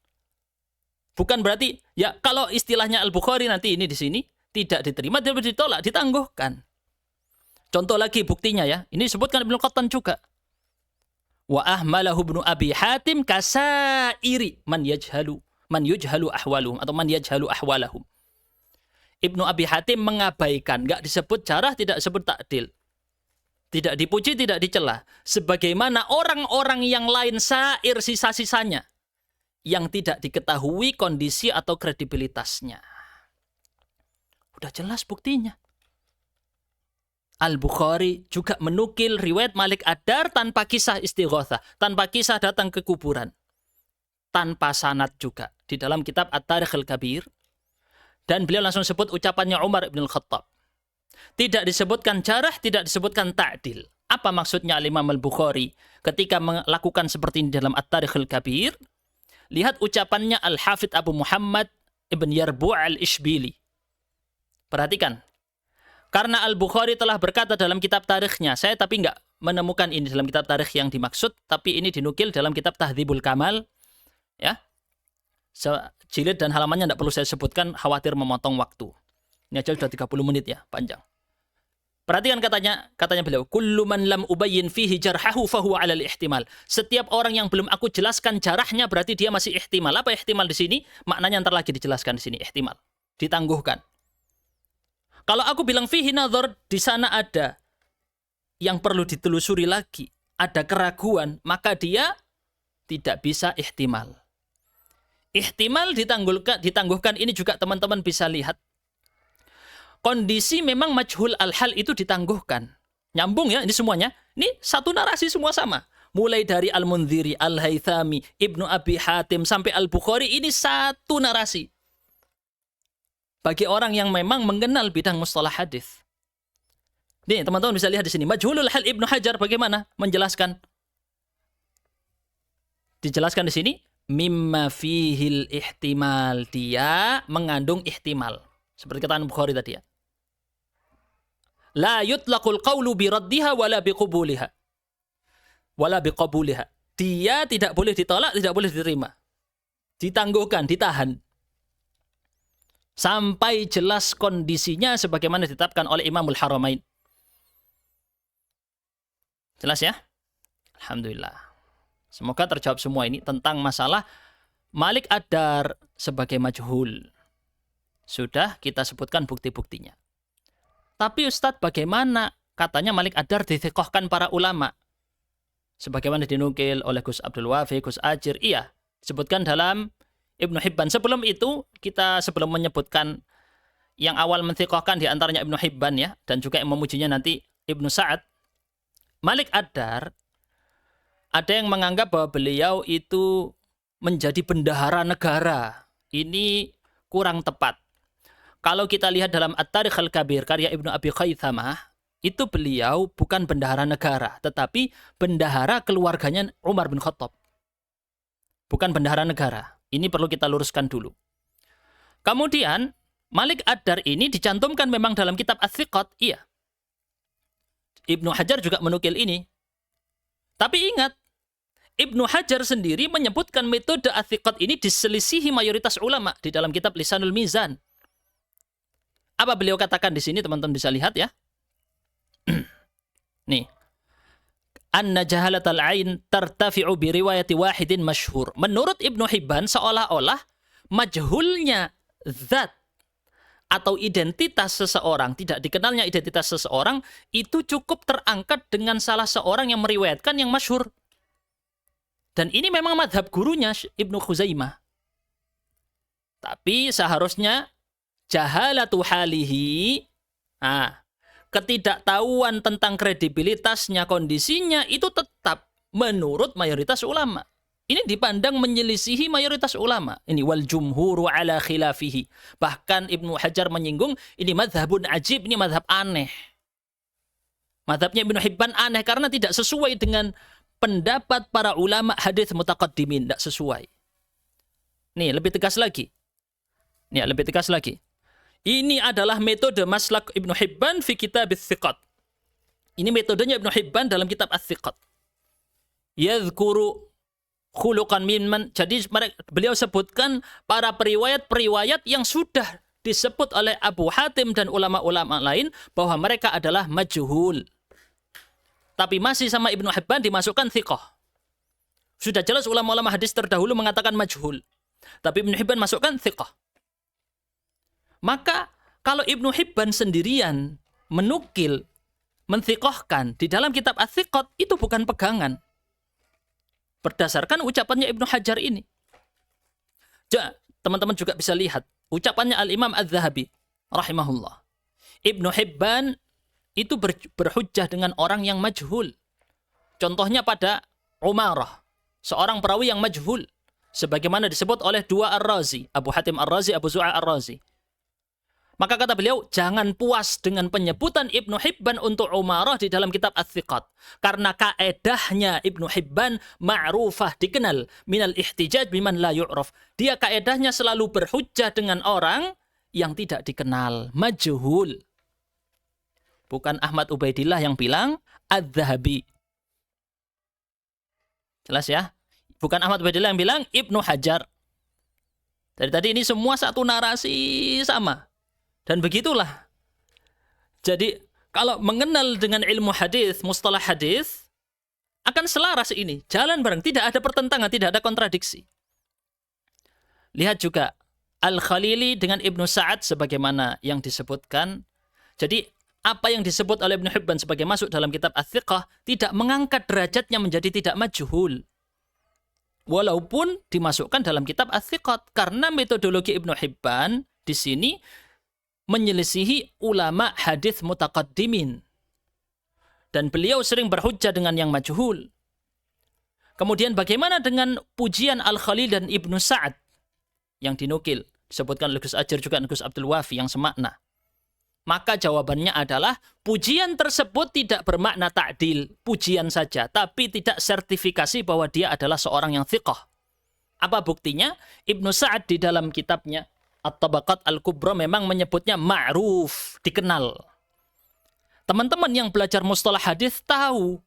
Bukan berarti, ya kalau istilahnya Al-Bukhari nanti ini di sini, tidak diterima, tidak ditolak, ditangguhkan. Contoh lagi buktinya ya. Ini disebutkan Ibnu Qattan juga. Wa ahmalahu Ibnu Abi Hatim kasairi man yujhalu ahwaluhum atau man yajhalu ahwalahum. Ibnu Abi Hatim mengabaikan, enggak disebut jarah, tidak disebut ta'dil. Tidak dipuji, tidak dicela. Sebagaimana orang-orang yang lain sair sisa-sisanya yang tidak diketahui kondisi atau kredibilitasnya. Udah jelas buktinya. Al-Bukhari juga menukil riwayat Malik Ad-Dar tanpa kisah istighatsah, tanpa kisah datang ke kuburan. Tanpa sanad juga. Di dalam kitab At-Tarikh Al-Kabir. Dan beliau langsung sebut ucapannya Umar ibn Al-Khattab. Tidak disebutkan jarah, tidak disebutkan ta'dil. Apa maksudnya Imam Al-Bukhari ketika melakukan seperti ini dalam At-Tarikh Al-Kabir? Lihat ucapannya Al-Hafidh Abu Muhammad ibn Yarbu' Al-Ishbili. Perhatikan. Karena Al-Bukhari telah berkata dalam kitab tarikhnya, saya tapi nggak menemukan ini dalam kitab tarikh yang dimaksud, tapi ini dinukil dalam kitab Tahdzibul Kamal. Ya, jilid dan halamannya tidak perlu saya sebutkan, khawatir memotong waktu. Ini aja sudah 30 menit ya, panjang. Perhatikan katanya beliau, kullu man lam ubayyin fihi jarhahu fahuwa 'ala al-ihtimal. Setiap orang yang belum aku jelaskan jarahnya berarti dia masih ihtimal. Apa ihtimal di sini? Maknanya ntar lagi dijelaskan di sini, ihtimal. ditangguhkan. Kalau aku bilang fihi nadhar, di sana ada yang perlu ditelusuri lagi, ada keraguan, maka dia tidak bisa ihtimal. Ihtimal ditangguhkan ini juga teman-teman bisa lihat. Kondisi memang majhul al-hal itu ditangguhkan. Nyambung ya, ini semuanya. Ini satu narasi semua sama. Mulai dari Al-Mundhiri, Al-Haythami, Ibnu Abi Hatim, sampai Al-Bukhari, ini satu narasi. Bagi orang yang memang mengenal bidang mustalah hadis. Nih, teman-teman bisa lihat di sini. Majhulul hal Ibnu Hajar bagaimana menjelaskan? Dijelaskan di sini, mimma fihil ihtimal. Dia mengandung ihtimal. Seperti kata Bukhari tadi ya. La yutlaqul qawlu biraddiha wala biqubuliha. Wala biqabuliha. Dia tidak boleh ditolak, tidak boleh diterima. Ditangguhkan, ditahan. Sampai jelas kondisinya sebagaimana ditetapkan oleh Imamul Haramain. Jelas ya? Alhamdulillah. Semoga terjawab semua ini tentang masalah Malik Ad-Dar sebagai majhul. Sudah kita sebutkan bukti-buktinya. Tapi Ustadz, bagaimana katanya Malik Ad-Dar dithiqahkan para ulama? Sebagaimana dinukil oleh Gus Abdul Wafi, Gus Ajir. Iya, disebutkan dalam Ibnu Hibban. Sebelum itu, kita sebelum menyebutkan yang awal menthiqahkan di antaranya Ibnu Hibban ya, dan juga yang memujinya nanti Ibnu Sa'ad. Malik Ad-Dar, ada yang menganggap bahwa beliau itu menjadi bendahara negara. Ini kurang tepat. Kalau kita lihat dalam At-Tarikh Al-Kabir, karya Ibnu Abi Khaythamah, itu beliau bukan bendahara negara, tetapi bendahara keluarganya Umar bin Khattab. Bukan bendahara negara. Ini perlu kita luruskan dulu. Kemudian, Malik Ad-Dar ini dicantumkan memang dalam kitab Ats-Tsiqat. Iya. Ibnu Hajar juga menukil ini. Tapi ingat, Ibnu Hajar sendiri menyebutkan metode Ats-Tsiqat ini diselisihi mayoritas ulama di dalam kitab Lisanul Mizan. Apa beliau katakan di sini, teman-teman bisa lihat ya. Nih. Anna jahalatal ain tartafi'u bi riwayati wahidin masyhur. Menurut Ibnu Hibban seolah-olah majhulnya zat atau identitas seseorang, tidak dikenalnya identitas seseorang, itu cukup terangkat dengan salah seorang yang meriwayatkan yang masyhur. Dan ini memang madhab gurunya Ibnu Khuzaimah. Tapi seharusnya jahalatu halihi, ketidaktahuan tentang kredibilitasnya, kondisinya, itu tetap menurut mayoritas ulama. Ini dipandang menyelisihi mayoritas ulama. Ini wal jumhuru ala khilafihi. Bahkan Ibnu Hajar menyinggung, ini madhabun ajib, ini madhab aneh. Madhabnya Ibnu Hibban aneh karena tidak sesuai dengan pendapat para ulama hadits mutaqaddimin. Tidak sesuai. Nih, lebih tegas lagi. Ini adalah metode maslak Ibnu Hibban fi kitab Ats-Tsiqat. Ini metodenya Ibnu Hibban dalam kitab Ats-Tsiqat. Yadhkuru khuluqan mimman. Jadi beliau sebutkan para periwayat-periwayat yang sudah disebut oleh Abu Hatim dan ulama-ulama lain bahwa mereka adalah majhul. Tapi masih sama Ibnu Hibban dimasukkan thiqah. Sudah jelas ulama-ulama hadis terdahulu mengatakan majhul. Tapi Ibnu Hibban masukkan thiqah. Maka kalau Ibnu Hibban sendirian menukil, menthiqahkan di dalam kitab Ats-Tsiqat, itu bukan pegangan. Berdasarkan ucapannya Ibnu Hajar ini. Teman-teman juga bisa lihat ucapannya Al-Imam Az-Zahabi rahimahullah. Ibnu Hibban itu berhujjah dengan orang yang majhul. Contohnya pada Umarah, seorang perawi yang majhul. Sebagaimana disebut oleh dua Ar-Razi, Abu Hatim Ar-Razi, Abu Zu'a Ar-Razi. Maka kata beliau, jangan puas dengan penyebutan Ibnu Hibban untuk Umarah di dalam kitab Ats-Tsiqat. Karena kaedahnya Ibnu Hibban ma'rufah, dikenal. Minal ihtijaj biman la yu'raf. Dia kaedahnya selalu berhujjah dengan orang yang tidak dikenal. Majhul. Bukan Ahmad Ubaidillah yang bilang, Az-Zahabi. Jelas ya? Bukan Ahmad Ubaidillah yang bilang, Ibnu Hajar. Dari tadi ini semua satu narasi sama. Dan begitulah. Jadi kalau mengenal dengan ilmu hadis, mustalah hadis, akan selaras ini. Jalan bareng, tidak ada pertentangan, tidak ada kontradiksi. Lihat juga Al-Khalili dengan Ibnu Sa'ad sebagaimana yang disebutkan. Jadi apa yang disebut oleh Ibnu Hibban sebagai masuk dalam kitab Ats-Tsiqah tidak mengangkat derajatnya menjadi tidak majhul. Walaupun dimasukkan dalam kitab Ats-Tsiqah, karena metodologi Ibnu Hibban di sini menyelisihi ulama hadis mutaqaddimin. Dan beliau sering berhujjah dengan yang majhul. Kemudian bagaimana dengan pujian Al-Khalil dan Ibnu Sa'ad yang dinukil? Disebutkan oleh Gus Ajir juga Gus Abdul Wafi yang semakna. Maka jawabannya adalah pujian tersebut tidak bermakna ta'dil, pujian saja, tapi tidak sertifikasi bahwa dia adalah seorang yang thiqah. Apa buktinya? Ibnu Sa'ad di dalam kitabnya At-Tabaqat Al-Kubra memang menyebutnya ma'ruf, dikenal. Teman-teman yang belajar mustalah hadis tahu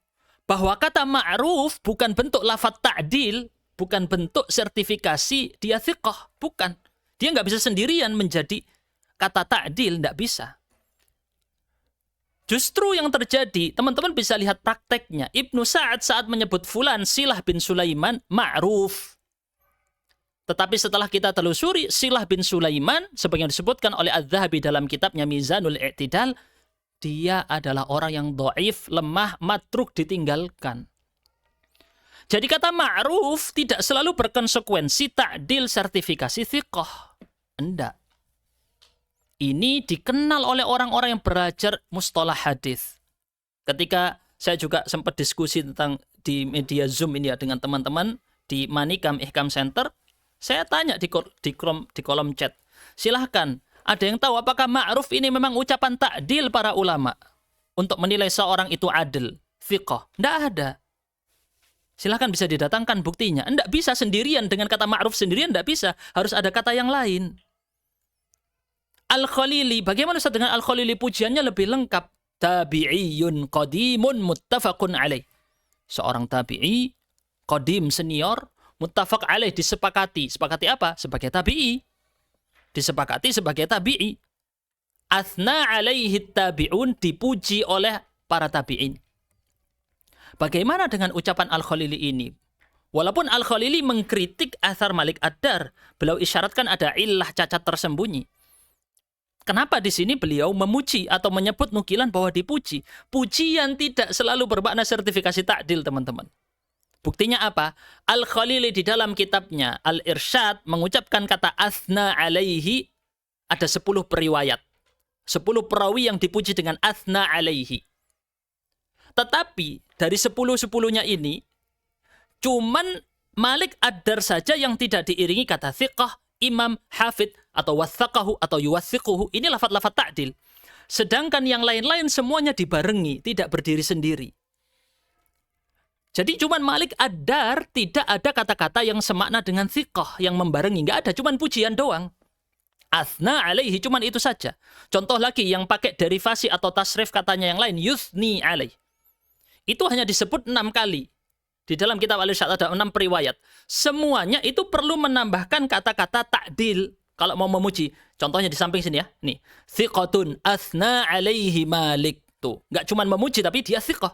bahwa kata ma'ruf bukan bentuk lafadz ta'dil, bukan bentuk sertifikasi dia thiqah, bukan. Dia nggak bisa sendirian menjadi kata ta'dil, nggak bisa. Justru yang terjadi, teman-teman bisa lihat prakteknya. Ibnu Sa'ad saat menyebut fulan Silah bin Sulaiman ma'ruf. Tetapi setelah kita telusuri, Silah bin Sulaiman, sebagian disebutkan oleh Az-Zahabi dalam kitabnya Mizanul I'tidal, dia adalah orang yang dhaif, lemah, matruk, ditinggalkan. Jadi kata ma'ruf tidak selalu berkonsekuensi ta'dil sertifikasi thiqah. Enggak. Ini dikenal oleh orang-orang yang belajar mustalah hadis. Ketika saya juga sempat diskusi tentang di media Zoom ini ya dengan teman-teman di Manikam Ihkam Center, saya tanya di kolom chat, silahkan, ada yang tahu apakah ma'ruf ini memang ucapan ta'dil para ulama untuk menilai seorang itu adil, thiqah? Tidak ada. Silahkan bisa didatangkan buktinya. Tidak bisa sendirian dengan kata ma'ruf sendirian, tidak bisa. Harus ada kata yang lain. Al-Khalili, bagaimana Ustaz dengan Al-Khalili? Pujiannya lebih lengkap. Tabi'iyun qadimun muttafaqun alaih. Seorang tabi'i, qadim senior, muttafaq alaih, disepakati. Sepakati apa? Sebagai tabi'i. Disepakati sebagai tabi'i. Athna alaihi tabi'un, dipuji oleh para tabi'in. Bagaimana dengan ucapan Al-Khalili ini? Walaupun Al-Khalili mengkritik Athar Malik Ad-Dar, beliau isyaratkan ada illah cacat tersembunyi. Kenapa di sini beliau memuji atau menyebut nukilan bahwa dipuji? Pujian tidak selalu bermakna sertifikasi ta'dil, teman-teman. Buktinya apa? Al-Khalili di dalam kitabnya Al-Irsyad mengucapkan kata athna alaihi, ada 10 periwayat. 10 perawi yang dipuji dengan athna alaihi. Tetapi dari 10-10-nya ini, cuman Malik Ad-Dar saja yang tidak diiringi kata thiqah, imam, hafid, atau wathaqahu, atau yuwathiquhu. Ini lafad-lafad ta'dil. Sedangkan yang lain-lain semuanya dibarengi, tidak berdiri sendiri. Jadi cuman Malik Ad-Dar tidak ada kata-kata yang semakna dengan thiqah, yang membarengi. Nggak ada, cuman pujian doang. Athna alaihi, cuman itu saja. Contoh lagi yang pakai derivasi atau tasrif katanya yang lain, yuthni alaih. Itu hanya disebut 6 kali. Di dalam kitab Al-Irsyad ada 6 periwayat. Semuanya itu perlu menambahkan kata-kata ta'dil kalau mau memuji. Contohnya di samping sini ya. Nih, thiqatun athna alaihi Malik. Tuh, nggak cuma memuji tapi dia thiqah.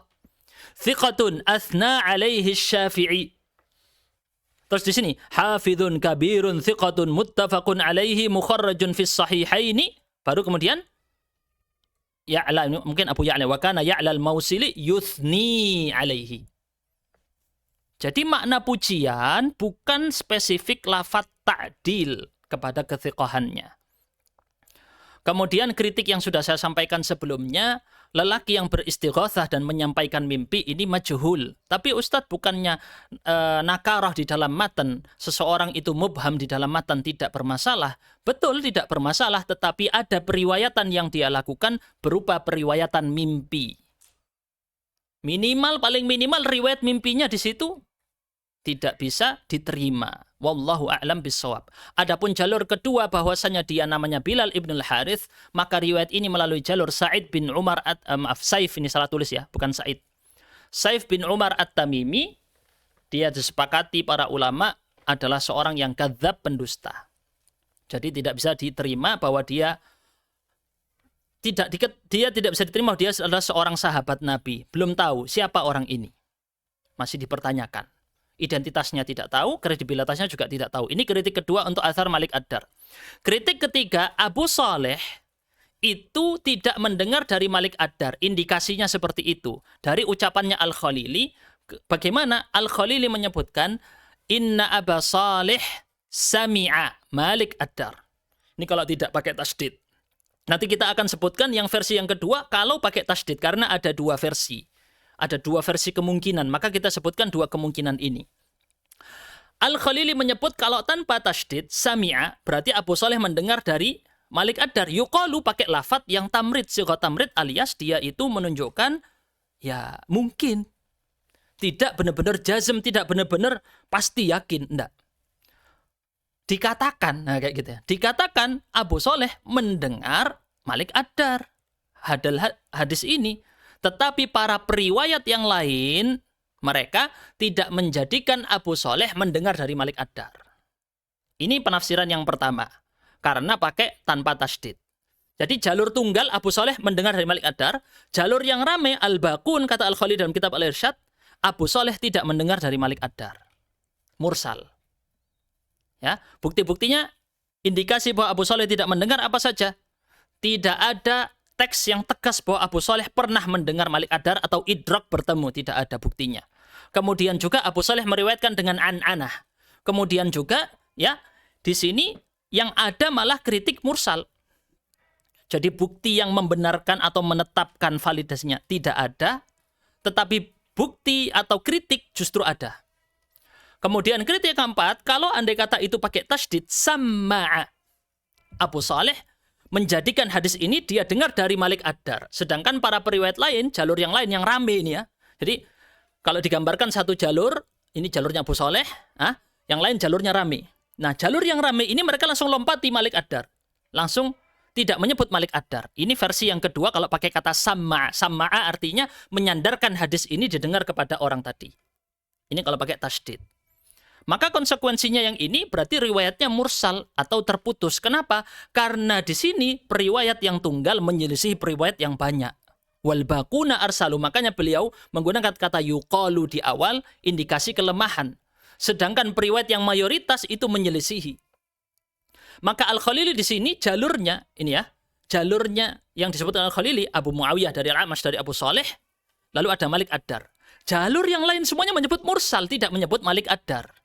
Thiqatun athna alaihi Syafi'i. Terus di sini, hafidhun kabirun thiqatun muttafaqun alaihi mukharrajun fis sahihaini. Baru kemudian Ya'la, mungkin Abu Ya'la, wa kana Ya'la al-Mausili yuthni alaihi. Jadi makna pujian bukan spesifik lafadz ta'dil kepada kethiqahannya. Kemudian kritik yang sudah saya sampaikan sebelumnya, lelaki yang beristighatsah dan menyampaikan mimpi ini majhul. Tapi Ustadz bukannya nakarah di dalam matan, seseorang itu mubham di dalam matan tidak bermasalah. Betul tidak bermasalah, tetapi ada periwayatan yang dia lakukan berupa periwayatan mimpi. Minimal, paling minimal riwayat mimpinya di situ tidak bisa diterima. Wallahu a'lam bissawab. Adapun jalur kedua bahwasanya dia namanya Bilal ibn al-Harith, maka riwayat ini melalui jalur Sa'id bin Umar Saif, ini salah tulis ya, bukan Sa'id. Saif bin Umar At-Tamimi, dia disepakati para ulama adalah seorang yang kadzab, pendusta. Jadi tidak bisa diterima bahwa dia tidak bisa diterima bahwa dia adalah seorang sahabat Nabi. Belum tahu siapa orang ini. Masih dipertanyakan. identitasnya tidak tahu, kredibilitasnya juga tidak tahu. Ini kritik kedua untuk Athar Malik Ad-Dar. Kritik ketiga, Abu Saleh itu tidak mendengar dari Malik Ad-Dar. Indikasinya seperti itu. Dari ucapannya Al-Khalili, bagaimana Al-Khalili menyebutkan, Inna Aba Saleh sami'a Malik Ad-Dar. Ini kalau tidak pakai tasdid. Nanti kita akan sebutkan yang versi yang kedua kalau pakai tasdid, karena ada dua versi. Ada dua versi kemungkinan, maka kita sebutkan dua kemungkinan ini. Al-Khalili menyebut kalau tanpa tasdid, sami'a, berarti Abu Saleh mendengar dari Malik Ad-Dar. Yuqalu pakai lafadz yang tamrid, sigha tamrid, alias dia itu menunjukkan ya mungkin. Tidak benar-benar jazm, tidak benar-benar pasti yakin, enggak. Dikatakan, nah kayak gitu ya. Dikatakan Abu Saleh mendengar Malik Ad-Dar hadis ini, tetapi para periwayat yang lain mereka tidak menjadikan Abu Saleh mendengar dari Malik Ad-Dar. Ini penafsiran yang pertama. Karena pakai tanpa tasdid. Jadi jalur tunggal Abu Saleh mendengar dari Malik Ad-Dar. Jalur yang rame Al-Baqun, kata Al-Khalili dalam kitab Al-Irsyad, Abu Saleh tidak mendengar dari Malik Ad-Dar. Mursal. Ya, bukti-buktinya indikasi bahwa Abu Saleh tidak mendengar apa saja. Tidak ada teks yang tegas bahwa Abu Saleh pernah mendengar Malik Ad-Dar atau idrak bertemu, tidak ada buktinya. Kemudian juga Abu Saleh meriwayatkan dengan an-anah. Kemudian juga ya, di sini yang ada malah kritik mursal. Jadi bukti yang membenarkan atau menetapkan validasinya tidak ada, tetapi bukti atau kritik justru ada. Kemudian kritik keempat, kalau andai kata itu pakai tasdid, sama'a. Abu Saleh menjadikan hadis ini dia dengar dari Malik Ad-Dar. Sedangkan para periwayat lain, jalur yang lain yang rame ini ya. Jadi kalau digambarkan satu jalur, ini jalurnya Abu Saleh, yang lain jalurnya rame. Nah, jalur yang ramai ini mereka langsung lompati Malik Ad-Dar. Langsung tidak menyebut Malik Ad-Dar. Ini versi yang kedua kalau pakai kata sama'. Sama'a artinya menyandarkan hadis ini didengar kepada orang tadi. Ini kalau pakai tasdid. Maka konsekuensinya yang ini berarti riwayatnya mursal atau terputus. Kenapa? Karena di sini periwayat yang tunggal menyelisih periwayat yang banyak. Wal baquna arsalu. Makanya beliau menggunakan kata yuqalu di awal, indikasi kelemahan. Sedangkan periwayat yang mayoritas itu menyelisihi. Maka Al-Khalili di sini jalurnya, ini ya, jalurnya yang disebutkan Al-Khalili, Abu Muawiyah dari Al-A'mash dari Abu Saleh, lalu ada Malik Ad-Dar. Jalur yang lain semuanya menyebut mursal, tidak menyebut Malik Ad-Dar.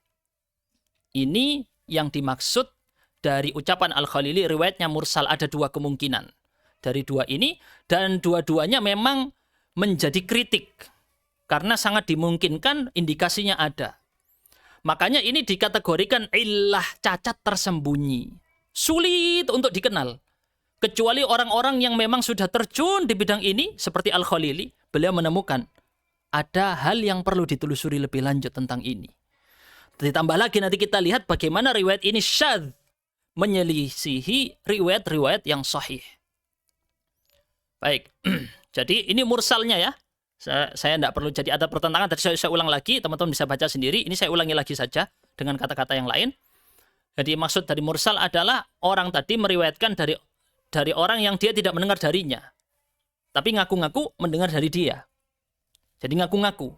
Ini yang dimaksud dari ucapan Al-Khalili, riwayatnya mursal, ada dua kemungkinan. Dari dua ini, dan dua-duanya memang menjadi kritik. Karena sangat dimungkinkan indikasinya ada. Makanya ini dikategorikan illah, cacat tersembunyi. Sulit untuk dikenal. Kecuali orang-orang yang memang sudah terjun di bidang ini, seperti Al-Khalili, beliau menemukan ada hal yang perlu ditelusuri lebih lanjut tentang ini. Ditambah lagi nanti kita lihat bagaimana riwayat ini syadz, menyelisihi riwayat-riwayat yang sahih. Baik, jadi ini mursalnya ya. Saya tidak perlu jadi ada pertentangan, tadi saya ulang lagi, teman-teman bisa baca sendiri. Ini saya ulangi lagi saja dengan kata-kata yang lain. Jadi maksud dari mursal adalah orang tadi meriwayatkan dari orang yang dia tidak mendengar darinya. Tapi ngaku-ngaku mendengar dari dia. Jadi ngaku-ngaku.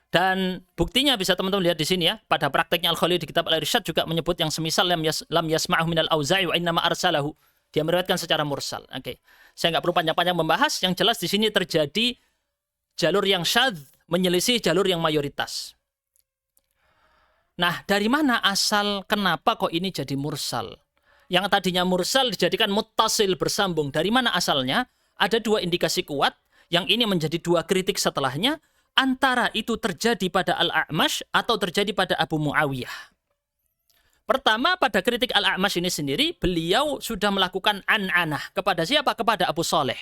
Dan buktinya bisa teman-teman lihat di sini ya. Pada prakteknya Al-Khalili di kitab Al-Irsyad juga menyebut yang semisal lam yasma'ahu minal auza'i wa innama arsalahu. Dia meriwayatkan secara mursal. Oke. Saya nggak perlu panjang-panjang membahas. Yang jelas di sini terjadi jalur yang syadz menyelisih jalur yang mayoritas. Nah, dari mana asal kenapa kok ini jadi mursal? Yang tadinya mursal dijadikan muttasil, bersambung. Dari mana asalnya? Ada dua indikasi kuat. Yang ini menjadi dua kritik setelahnya. Antara itu terjadi pada Al-A'mash atau terjadi pada Abu Muawiyah. Pertama, pada kritik Al-A'mash ini sendiri, beliau sudah melakukan an-anah. Kepada siapa? Kepada Abu Saleh.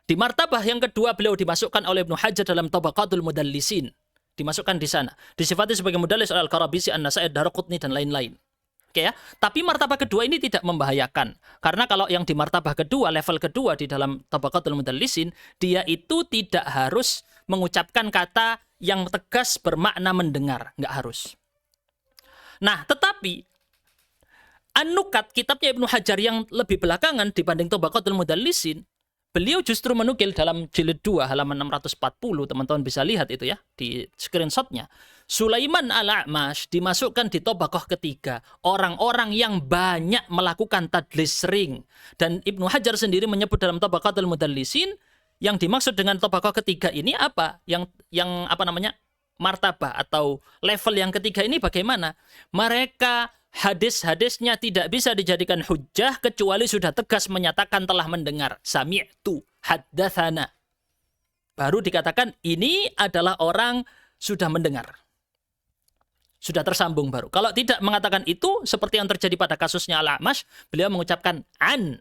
Di martabah yang kedua beliau dimasukkan oleh Ibnu Hajar dalam Tabaqatul Mudallisin. Dimasukkan di sana. Disifati sebagai mudallis oleh Al-Qarabisi, An-Nasai, Daraqutni, dan lain-lain. Oke ya. Tapi martabah kedua ini tidak membahayakan. Karena kalau yang di martabah kedua, level kedua di dalam Tabaqatul Mudallisin, dia itu tidak harus mengucapkan kata yang tegas bermakna mendengar. Nggak harus. Nah, tetapi An-Nukat, kitabnya Ibnu Hajar yang lebih belakangan dibanding Tabaqatul Mudallisin, beliau justru menukil dalam jilid 2 halaman 640, teman-teman bisa lihat itu ya di screenshotnya. Sulaiman al-A'mash dimasukkan di tabaqah ketiga, orang-orang yang banyak melakukan tadlis sering. Dan Ibnu Hajar sendiri menyebut dalam tabaqatul mudallisin, yang dimaksud dengan tabaqah ketiga ini apa? Yang apa namanya? Martabah atau level yang ketiga ini bagaimana? Mereka hadis-hadisnya tidak bisa dijadikan hujjah kecuali sudah tegas menyatakan telah mendengar. Sami'tu, haddatsana. Baru dikatakan ini adalah orang sudah mendengar. Sudah tersambung baru. Kalau tidak mengatakan itu, seperti yang terjadi pada kasusnya Al-A'mash, beliau mengucapkan an.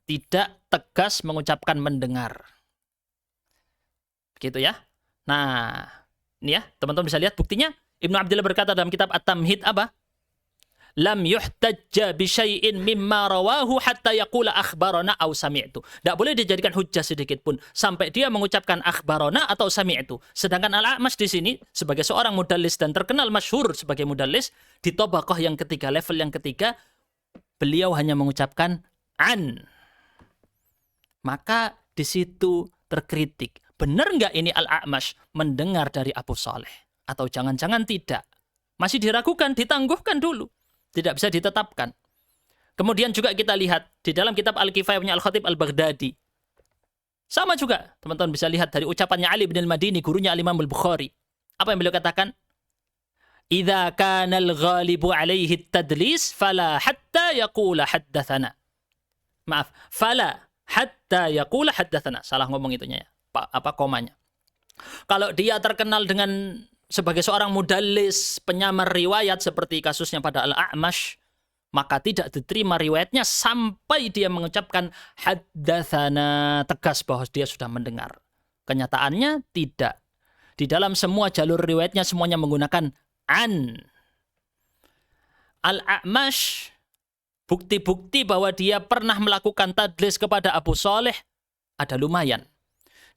Tidak tegas mengucapkan mendengar. Begitu ya. Nah, ini ya, teman-teman bisa lihat buktinya. Ibnu Abdillah berkata dalam kitab At-Tamhid apa? Lam yuhtajja bi syai'in mimma rawahu hatta yaqula akhbarana aw sami'tu. Tidak boleh dijadikan hujjah sedikit pun sampai dia mengucapkan akhbarana atau sami'tu. Sedangkan Al-A'mash di sini sebagai seorang mudallis dan terkenal masyhur sebagai mudallis, di tabaqah yang ketiga, level yang ketiga, beliau hanya mengucapkan an. Maka di situ terkritik. Benar nggak ini Al-A'mash mendengar dari Abu Saleh? Atau jangan-jangan tidak? Masih diragukan, ditangguhkan dulu. Tidak bisa ditetapkan. Kemudian juga kita lihat di dalam kitab Al-Kifayah punya Al-Khatib Al-Baghdadi. Sama juga, teman-teman bisa lihat dari ucapannya Ali bin Al-Madini, gurunya Al-Imam Al-Bukhari. Apa yang beliau katakan? Idza kana al-ghalibu alaihi at-tadlis fala hatta yaqula haddatsana. Maaf, fala hatta yaqula haddatsana. Salah ngomong itunya ya. Apa komanya. Kalau dia terkenal dengan sebagai seorang mudallis, penyamar riwayat seperti kasusnya pada Al-A'mash, maka tidak diterima riwayatnya sampai dia mengucapkan haddatsana, tegas bahwa dia sudah mendengar. Kenyataannya tidak. Di dalam semua jalur riwayatnya semuanya menggunakan an. Al-A'mash, bukti-bukti bahwa dia pernah melakukan tadlis kepada Abu Saleh ada lumayan.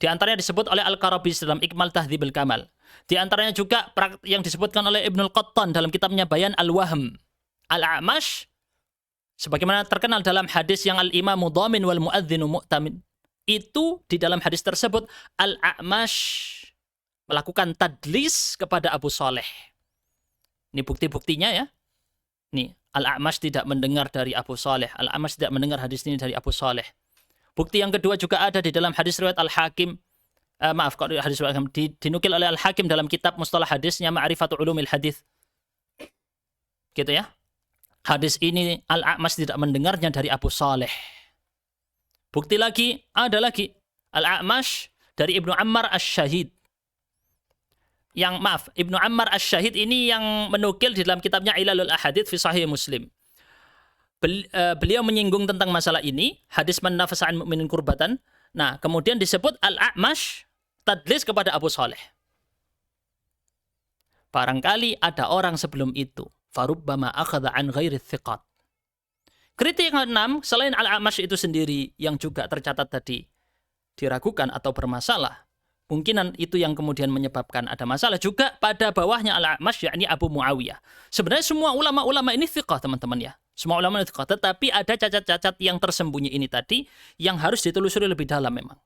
Di antaranya disebut oleh Al-Qarabis dalam Ikmal Tahdzibul Kamal. Di antaranya juga yang disebutkan oleh Ibnul Qattan dalam kitabnya Bayan Al-Wahm. Al-A'mash, sebagaimana terkenal dalam hadis yang Al-Imamu Dhamin wal Mu'adzinu Mu'tamin. Itu di dalam hadis tersebut, Al-A'mash melakukan tadlis kepada Abu Saleh. Ini bukti-buktinya ya. Nih, Al-A'mash tidak mendengar dari Abu Saleh. Al-A'mash tidak mendengar hadis ini dari Abu Saleh. Bukti yang kedua juga ada di dalam hadis riwayat Al-Hakim. Hadis riwayat dinukil oleh Al-Hakim dalam kitab Mustalah Hadisnya Ma'rifatul Ulumil Hadis. Gitu ya. Hadis ini Al-A'mash tidak mendengarnya dari Abu Saleh. Bukti lagi, ada lagi. Al-A'mash dari Ibnu Ammar Asy-Syahid. Ibnu Ammar Asy-Syahid ini yang menukil di dalam kitabnya Ilalul Ahadits fi Sahih Muslim. Beliau menyinggung tentang masalah ini, hadis man nafasa an mu'minin kurbatan. Nah, kemudian disebut Al-A'mash tadlis kepada Abu Saleh. Barangkali ada orang sebelum itu. Farubbama akhadha an ghairi thiqat. Kritik yang keenam, selain Al-A'mash itu sendiri yang juga tercatat tadi diragukan atau bermasalah, mungkinan itu yang kemudian menyebabkan ada masalah juga pada bawahnya Al-A'mash, yakni Abu Muawiyah. Sebenarnya semua ulama-ulama ini thiqah, teman-teman ya. Semua ulama ini thiqah, tetapi ada cacat-cacat yang tersembunyi ini tadi yang harus ditelusuri lebih dalam memang.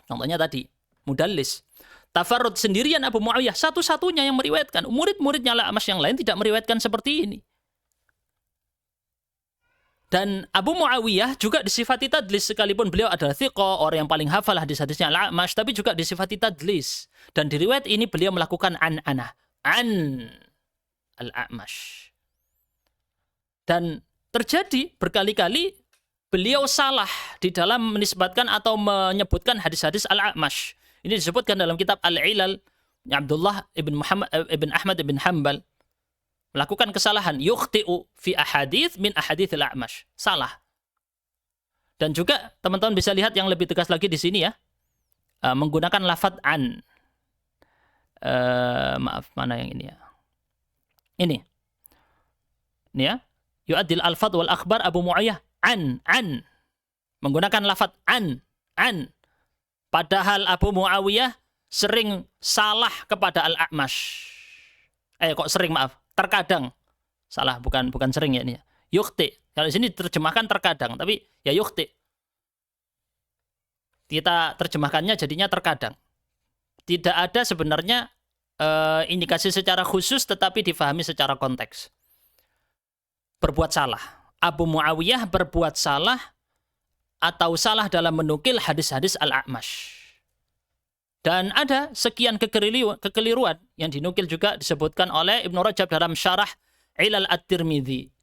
Contohnya tadi, mudallis. Tafarrud sendirian Abu Muawiyah, satu-satunya yang meriwayatkan. Murid-muridnya Al-A'mash yang lain tidak meriwayatkan seperti ini. Dan Abu Muawiyah juga disifati tadlis, sekalipun beliau adalah thiqah, orang yang paling hafal hadis-hadisnya Al-A'mash, tapi juga disifati tadlis. Dan di riwayat ini beliau melakukan an Al-A'mash. Dan terjadi berkali-kali beliau salah di dalam menisbatkan atau menyebutkan hadis-hadis Al-A'mash. Ini disebutkan dalam kitab Al-Ilal, Abdullah ibn Ahmad ibn Hanbal melakukan kesalahan, yukhti'u fi ahadits min ahaditsil A'mash. Salah. Dan juga teman-teman bisa lihat yang lebih tegas lagi di sini ya. Menggunakan lafadz an. Maaf, mana yang ini ya? Ini ya. Yu'addil al-fadh wal akhbar Abu Muawiyah an. Menggunakan lafadz an. Padahal Abu Muawiyah sering salah kepada Al-A'mash. Kok sering, maaf. Terkadang. Salah, bukan sering ya ini. Yukhti. Kalau di sini terjemahkan terkadang, tapi ya yukhti. Kita terjemahkannya jadinya terkadang. Tidak ada sebenarnya indikasi secara khusus tetapi difahami secara konteks. Berbuat salah. Abu Muawiyah berbuat salah atau salah dalam menukil hadis-hadis Al-A'mash. Dan ada sekian kekeliruan yang dinukil juga disebutkan oleh Ibnu Rajab dalam syarah Ilal At-Tirmidzi.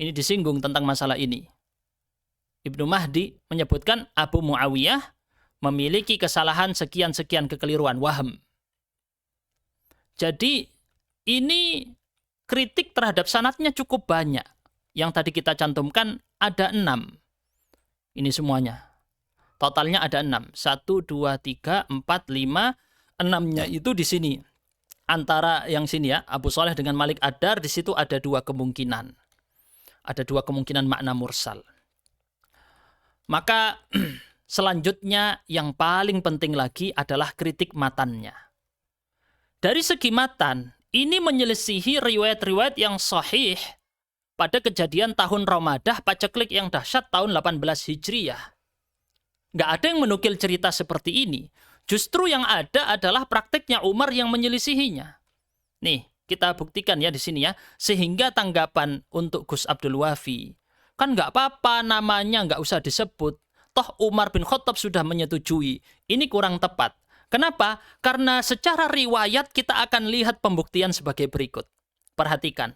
Ini disinggung tentang masalah ini. Ibnu Mahdi menyebutkan Abu Muawiyah memiliki kesalahan sekian-sekian kekeliruan, waham. Jadi ini kritik terhadap sanadnya cukup banyak. Yang tadi kita cantumkan ada 6. Ini semuanya. Totalnya ada 6. 1, 2, 3, 4, 5. 6-nya itu di sini. Antara yang sini ya, Abu Shalih dengan Malik Ad-Dar, di situ ada 2 kemungkinan. Ada 2 kemungkinan makna mursal. Maka selanjutnya yang paling penting lagi adalah kritik matannya. Dari segi matan, ini menyelisihi riwayat-riwayat yang sahih pada kejadian tahun Ramadah paceklik yang dahsyat tahun 18 Hijriyah. Nggak ada yang menukil cerita seperti ini. Justru yang ada adalah prakteknya Umar yang menyelisihinya. Nih, kita buktikan ya di sini ya. Sehingga tanggapan untuk Gus Abdul Wafi, kan nggak apa-apa namanya nggak usah disebut. Toh Umar bin Khattab sudah menyetujui. Ini kurang tepat. Kenapa? Karena secara riwayat kita akan lihat pembuktian sebagai berikut. Perhatikan.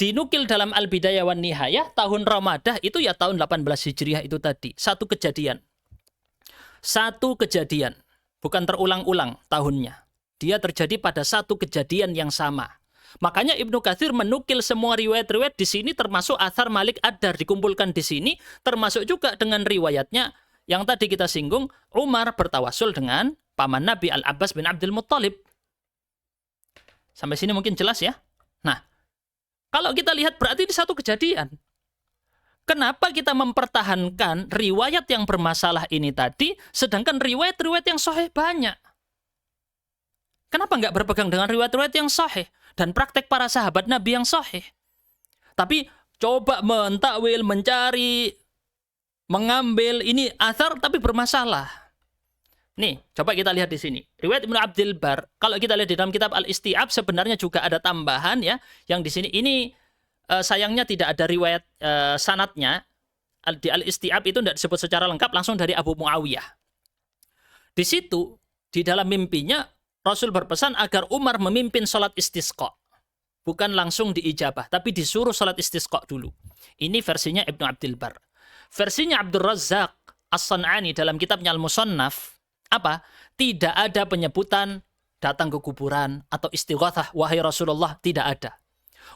Dinukil dalam Al-Bidayah wan Nihayah, tahun Ramadah itu ya tahun 18 Hijriah itu tadi. Satu kejadian. Bukan terulang-ulang tahunnya. Dia terjadi pada satu kejadian yang sama. Makanya Ibnu Katsir menukil semua riwayat-riwayat di sini termasuk athar Malik Ad-Dar dikumpulkan di sini, termasuk juga dengan riwayatnya yang tadi kita singgung, Umar bertawasul dengan paman Nabi Al-Abbas bin Abdul Muttalib. Sampai sini mungkin jelas ya. Nah, kalau kita lihat berarti ini satu kejadian. Kenapa kita mempertahankan riwayat yang bermasalah ini tadi, sedangkan riwayat-riwayat yang sahih banyak? Kenapa nggak berpegang dengan riwayat-riwayat yang sahih dan praktek para sahabat Nabi yang sahih? Tapi coba mentakwil, mencari, mengambil ini athar tapi bermasalah. Nih, coba kita lihat di sini. Riwayat Ibnu Abdul Bar, kalau kita lihat di dalam kitab Al-Isti'ab sebenarnya juga ada tambahan ya, yang di sini ini sayangnya tidak ada riwayat sanadnya. Di Al-Isti'ab itu tidak disebut secara lengkap, langsung dari Abu Muawiyah. Di situ, di dalam mimpinya, Rasul berpesan agar Umar memimpin sholat istisqa. Bukan langsung diijabah, tapi disuruh sholat istisqa dulu. Ini versinya Ibnu Abdul Bar. Versinya Abdul Razzaq As-San'ani dalam kitabnya Al-Musannaf, apa? Tidak ada penyebutan datang ke kuburan atau istighatsah, wahai Rasulullah, tidak ada.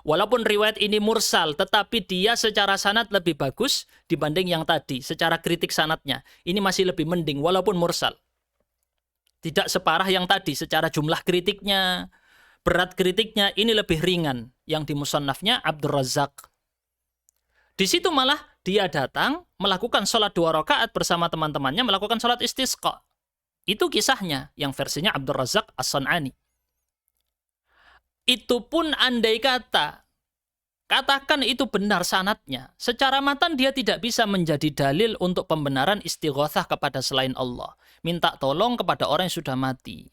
Walaupun riwayat ini mursal, tetapi dia secara sanad lebih bagus dibanding yang tadi. Secara kritik sanadnya, ini masih lebih mending walaupun mursal. Tidak separah yang tadi, secara jumlah kritiknya, berat kritiknya, ini lebih ringan. Yang di musannafnya Abdul Razzaq. Di situ malah dia datang, melakukan sholat 2 rakaat bersama teman-temannya, melakukan sholat istisqa. Itu kisahnya, yang versinya Abdul Razzaq As-San'ani. Itu pun andai katakan itu benar sanadnya, secara matan dia tidak bisa menjadi dalil untuk pembenaran istighatsah kepada selain Allah. Minta tolong kepada orang yang sudah mati.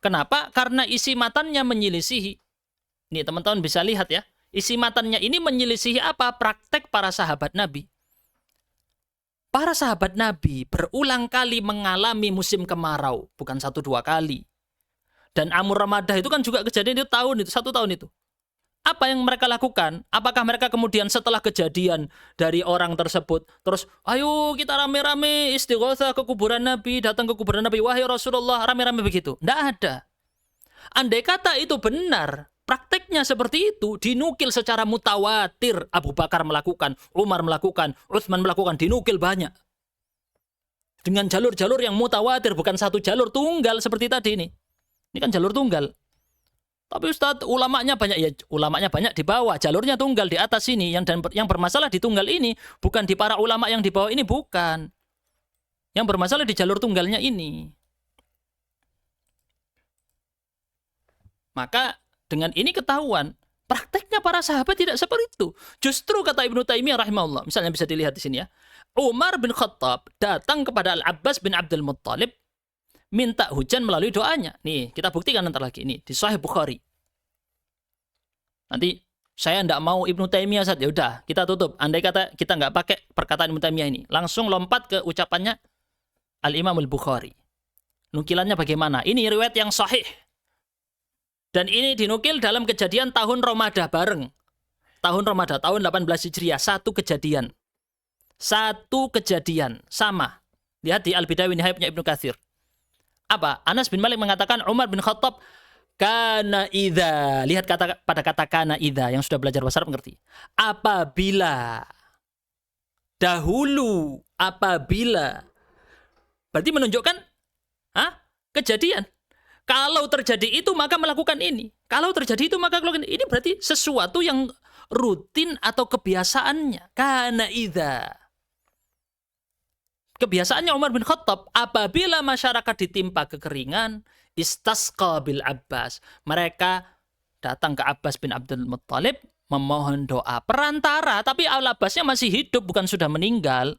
Kenapa? Karena isi matannya menyelisihi. Nih teman-teman bisa lihat ya, isi matannya ini menyelisihi apa? Praktek para sahabat Nabi. Para sahabat Nabi berulang kali mengalami musim kemarau, bukan 1-2 kali. Dan Amur Ramadah itu kan juga kejadian itu 1 tahun itu. Apa yang mereka lakukan? Apakah mereka kemudian setelah kejadian dari orang tersebut, terus ayo kita rame-rame istighatsah ke kuburan Nabi, datang ke kuburan Nabi, wahai Rasulullah, rame-rame begitu? Tidak ada. Andai kata itu benar, prakteknya seperti itu, dinukil secara mutawatir. Abu Bakar melakukan, Umar melakukan, Utsman melakukan, dinukil banyak. Dengan jalur-jalur yang mutawatir, bukan satu jalur tunggal seperti tadi ini. Ini kan jalur tunggal. Tapi Ustadz, ulamanya banyak. Ya, ulamanya banyak di bawah. Jalurnya tunggal di atas ini. Yang bermasalah di tunggal ini. Bukan di para ulama yang di bawah ini. Bukan. Yang bermasalah di jalur tunggalnya ini. Maka dengan ini ketahuan. Prakteknya para sahabat tidak seperti itu. Justru kata Ibnu Taimiyah rahimahullah. Misalnya bisa dilihat di sini ya. Umar bin Khattab datang kepada Al-Abbas bin Abdul Muttalib minta hujan melalui doanya. Nih, kita buktikan nanti lagi. Ini di Sahih Bukhari. Nanti saya tidak mau Ibnu Taimiyah saja. Ya udah, kita tutup. Andai kata kita nggak pakai perkataan Ibnu Taimiyah ini, langsung lompat ke ucapannya Al-Imam Al-Bukhari. Nukilannya bagaimana? Ini riwayat yang sahih. Dan ini dinukil dalam kejadian tahun Ramadah bareng. Tahun Ramadah, tahun 18 Hijriah. Satu kejadian. Sama. Lihat di Al-Bidayah wa Nihayah Ibnu Katsir. Apa? Anas bin Malik mengatakan Umar bin Khattab kana idza. Lihat pada kata kana idza, yang sudah belajar bahasa Arab mengerti. Apabila. Dahulu. Apabila. Berarti menunjukkan kejadian. Kalau terjadi itu maka melakukan ini. Kalau terjadi itu maka melakukan ini. Ini berarti sesuatu yang rutin atau kebiasaannya. Kana idza. Kebiasaannya Umar bin Khattab, apabila masyarakat ditimpa kekeringan, istasqa bil Abbas. Mereka datang ke Abbas bin Abdul Muttalib, memohon doa. Perantara, tapi Al-Abbasnya masih hidup, bukan sudah meninggal.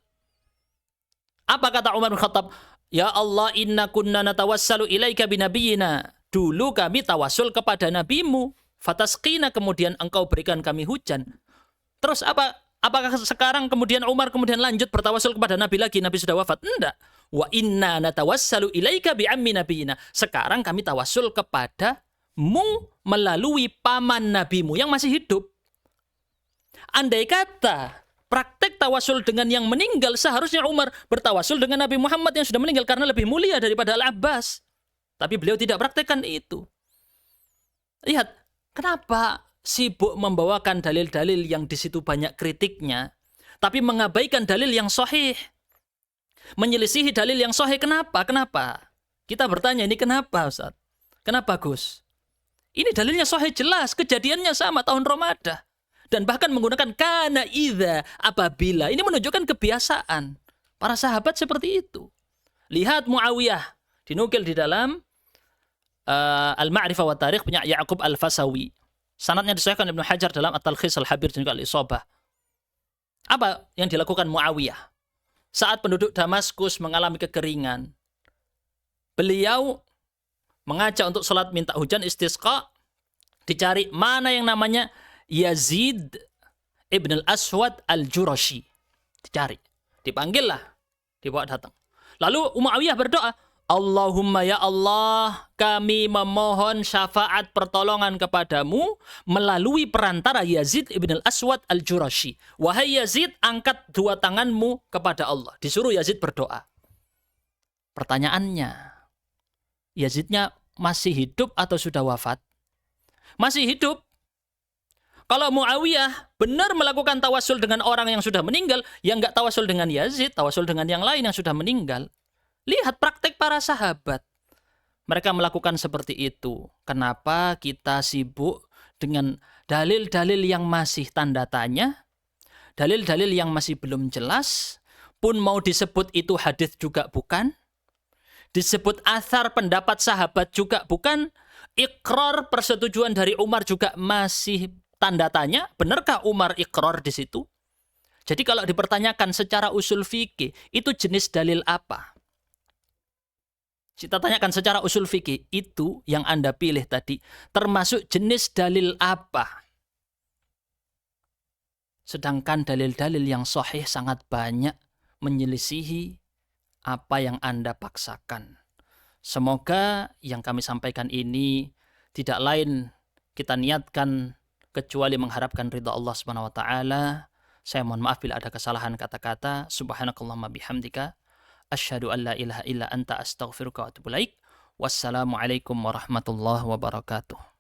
Apa kata Umar bin Khattab? Ya Allah, inna kunna natawassalu ilaika binabiyina. Dulu kami tawasul kepada nabimu. Fatasqina, kemudian engkau berikan kami hujan. Terus apa? Apakah sekarang kemudian Umar kemudian lanjut bertawasul kepada Nabi lagi? Nabi sudah wafat? Enggak. Wa inna natawassalu ilaika bi'ammi nabiyina. Sekarang kami tawasul kepadamu melalui paman nabimu yang masih hidup. Andai kata praktek tawasul dengan yang meninggal, seharusnya Umar bertawasul dengan Nabi Muhammad yang sudah meninggal karena lebih mulia daripada Al-Abbas. Tapi beliau tidak praktekkan itu. Lihat, kenapa sibuk membawakan dalil-dalil yang di situ banyak kritiknya, tapi mengabaikan dalil yang sahih. Menyelisihi dalil yang sahih. Kenapa? Kita bertanya, ini kenapa, Ustaz? Kenapa, Gus? Ini dalilnya sahih jelas, kejadiannya sama tahun Ramadah. Dan bahkan menggunakan kana idza, apabila. Ini menunjukkan kebiasaan para sahabat seperti itu. Lihat Muawiyah, dinukil di dalam Al-Ma'rifah wa Tarikh punya Ya'qub Al-Fasawi. Sanadnya disahihkan Ibnu Hajar dalam At-Talkhis Al-Habir dan juga Al-Isabah. Apa yang dilakukan Muawiyah? Saat penduduk Damaskus mengalami kekeringan, beliau mengajak untuk sholat minta hujan istisqa, dicari mana yang namanya Yazid ibn al-Aswad al-Jurashi. Dicari. Dipanggillah. Dibawa datang. Lalu Muawiyah berdoa, Allahumma ya Allah, kami memohon syafaat pertolongan kepadamu melalui perantara Yazid ibn al-Aswad al-Jurashi. Wahai Yazid, angkat dua tanganmu kepada Allah. Disuruh Yazid berdoa. Pertanyaannya, Yazidnya masih hidup atau sudah wafat? Masih hidup. Kalau Muawiyah benar melakukan tawasul dengan orang yang sudah meninggal, ya nggak tawasul dengan Yazid, tawasul dengan yang lain yang sudah meninggal. Lihat praktek para sahabat. Mereka melakukan seperti itu. Kenapa kita sibuk dengan dalil-dalil yang masih tanda tanya, dalil-dalil yang masih belum jelas, pun mau disebut itu hadis juga bukan, disebut athar pendapat sahabat juga bukan, ikrar persetujuan dari Umar juga masih tanda tanya, benarkah Umar ikrar di situ? Jadi kalau dipertanyakan secara usul fikih, itu jenis dalil apa? Kita tanyakan secara usul fikih, itu yang Anda pilih tadi, termasuk jenis dalil apa? Sedangkan dalil-dalil yang sahih sangat banyak menyelisihi apa yang Anda paksakan. Semoga yang kami sampaikan ini tidak lain kita niatkan kecuali mengharapkan ridha Allah Subhanahu wa taala. Saya mohon maaf bila ada kesalahan kata-kata. Subhanakallahumma bihamdika asyhadu an la ilaha illa anta astaghfiruka wa atubu ilaik. Wassalamualaikum warahmatullahi wabarakatuh.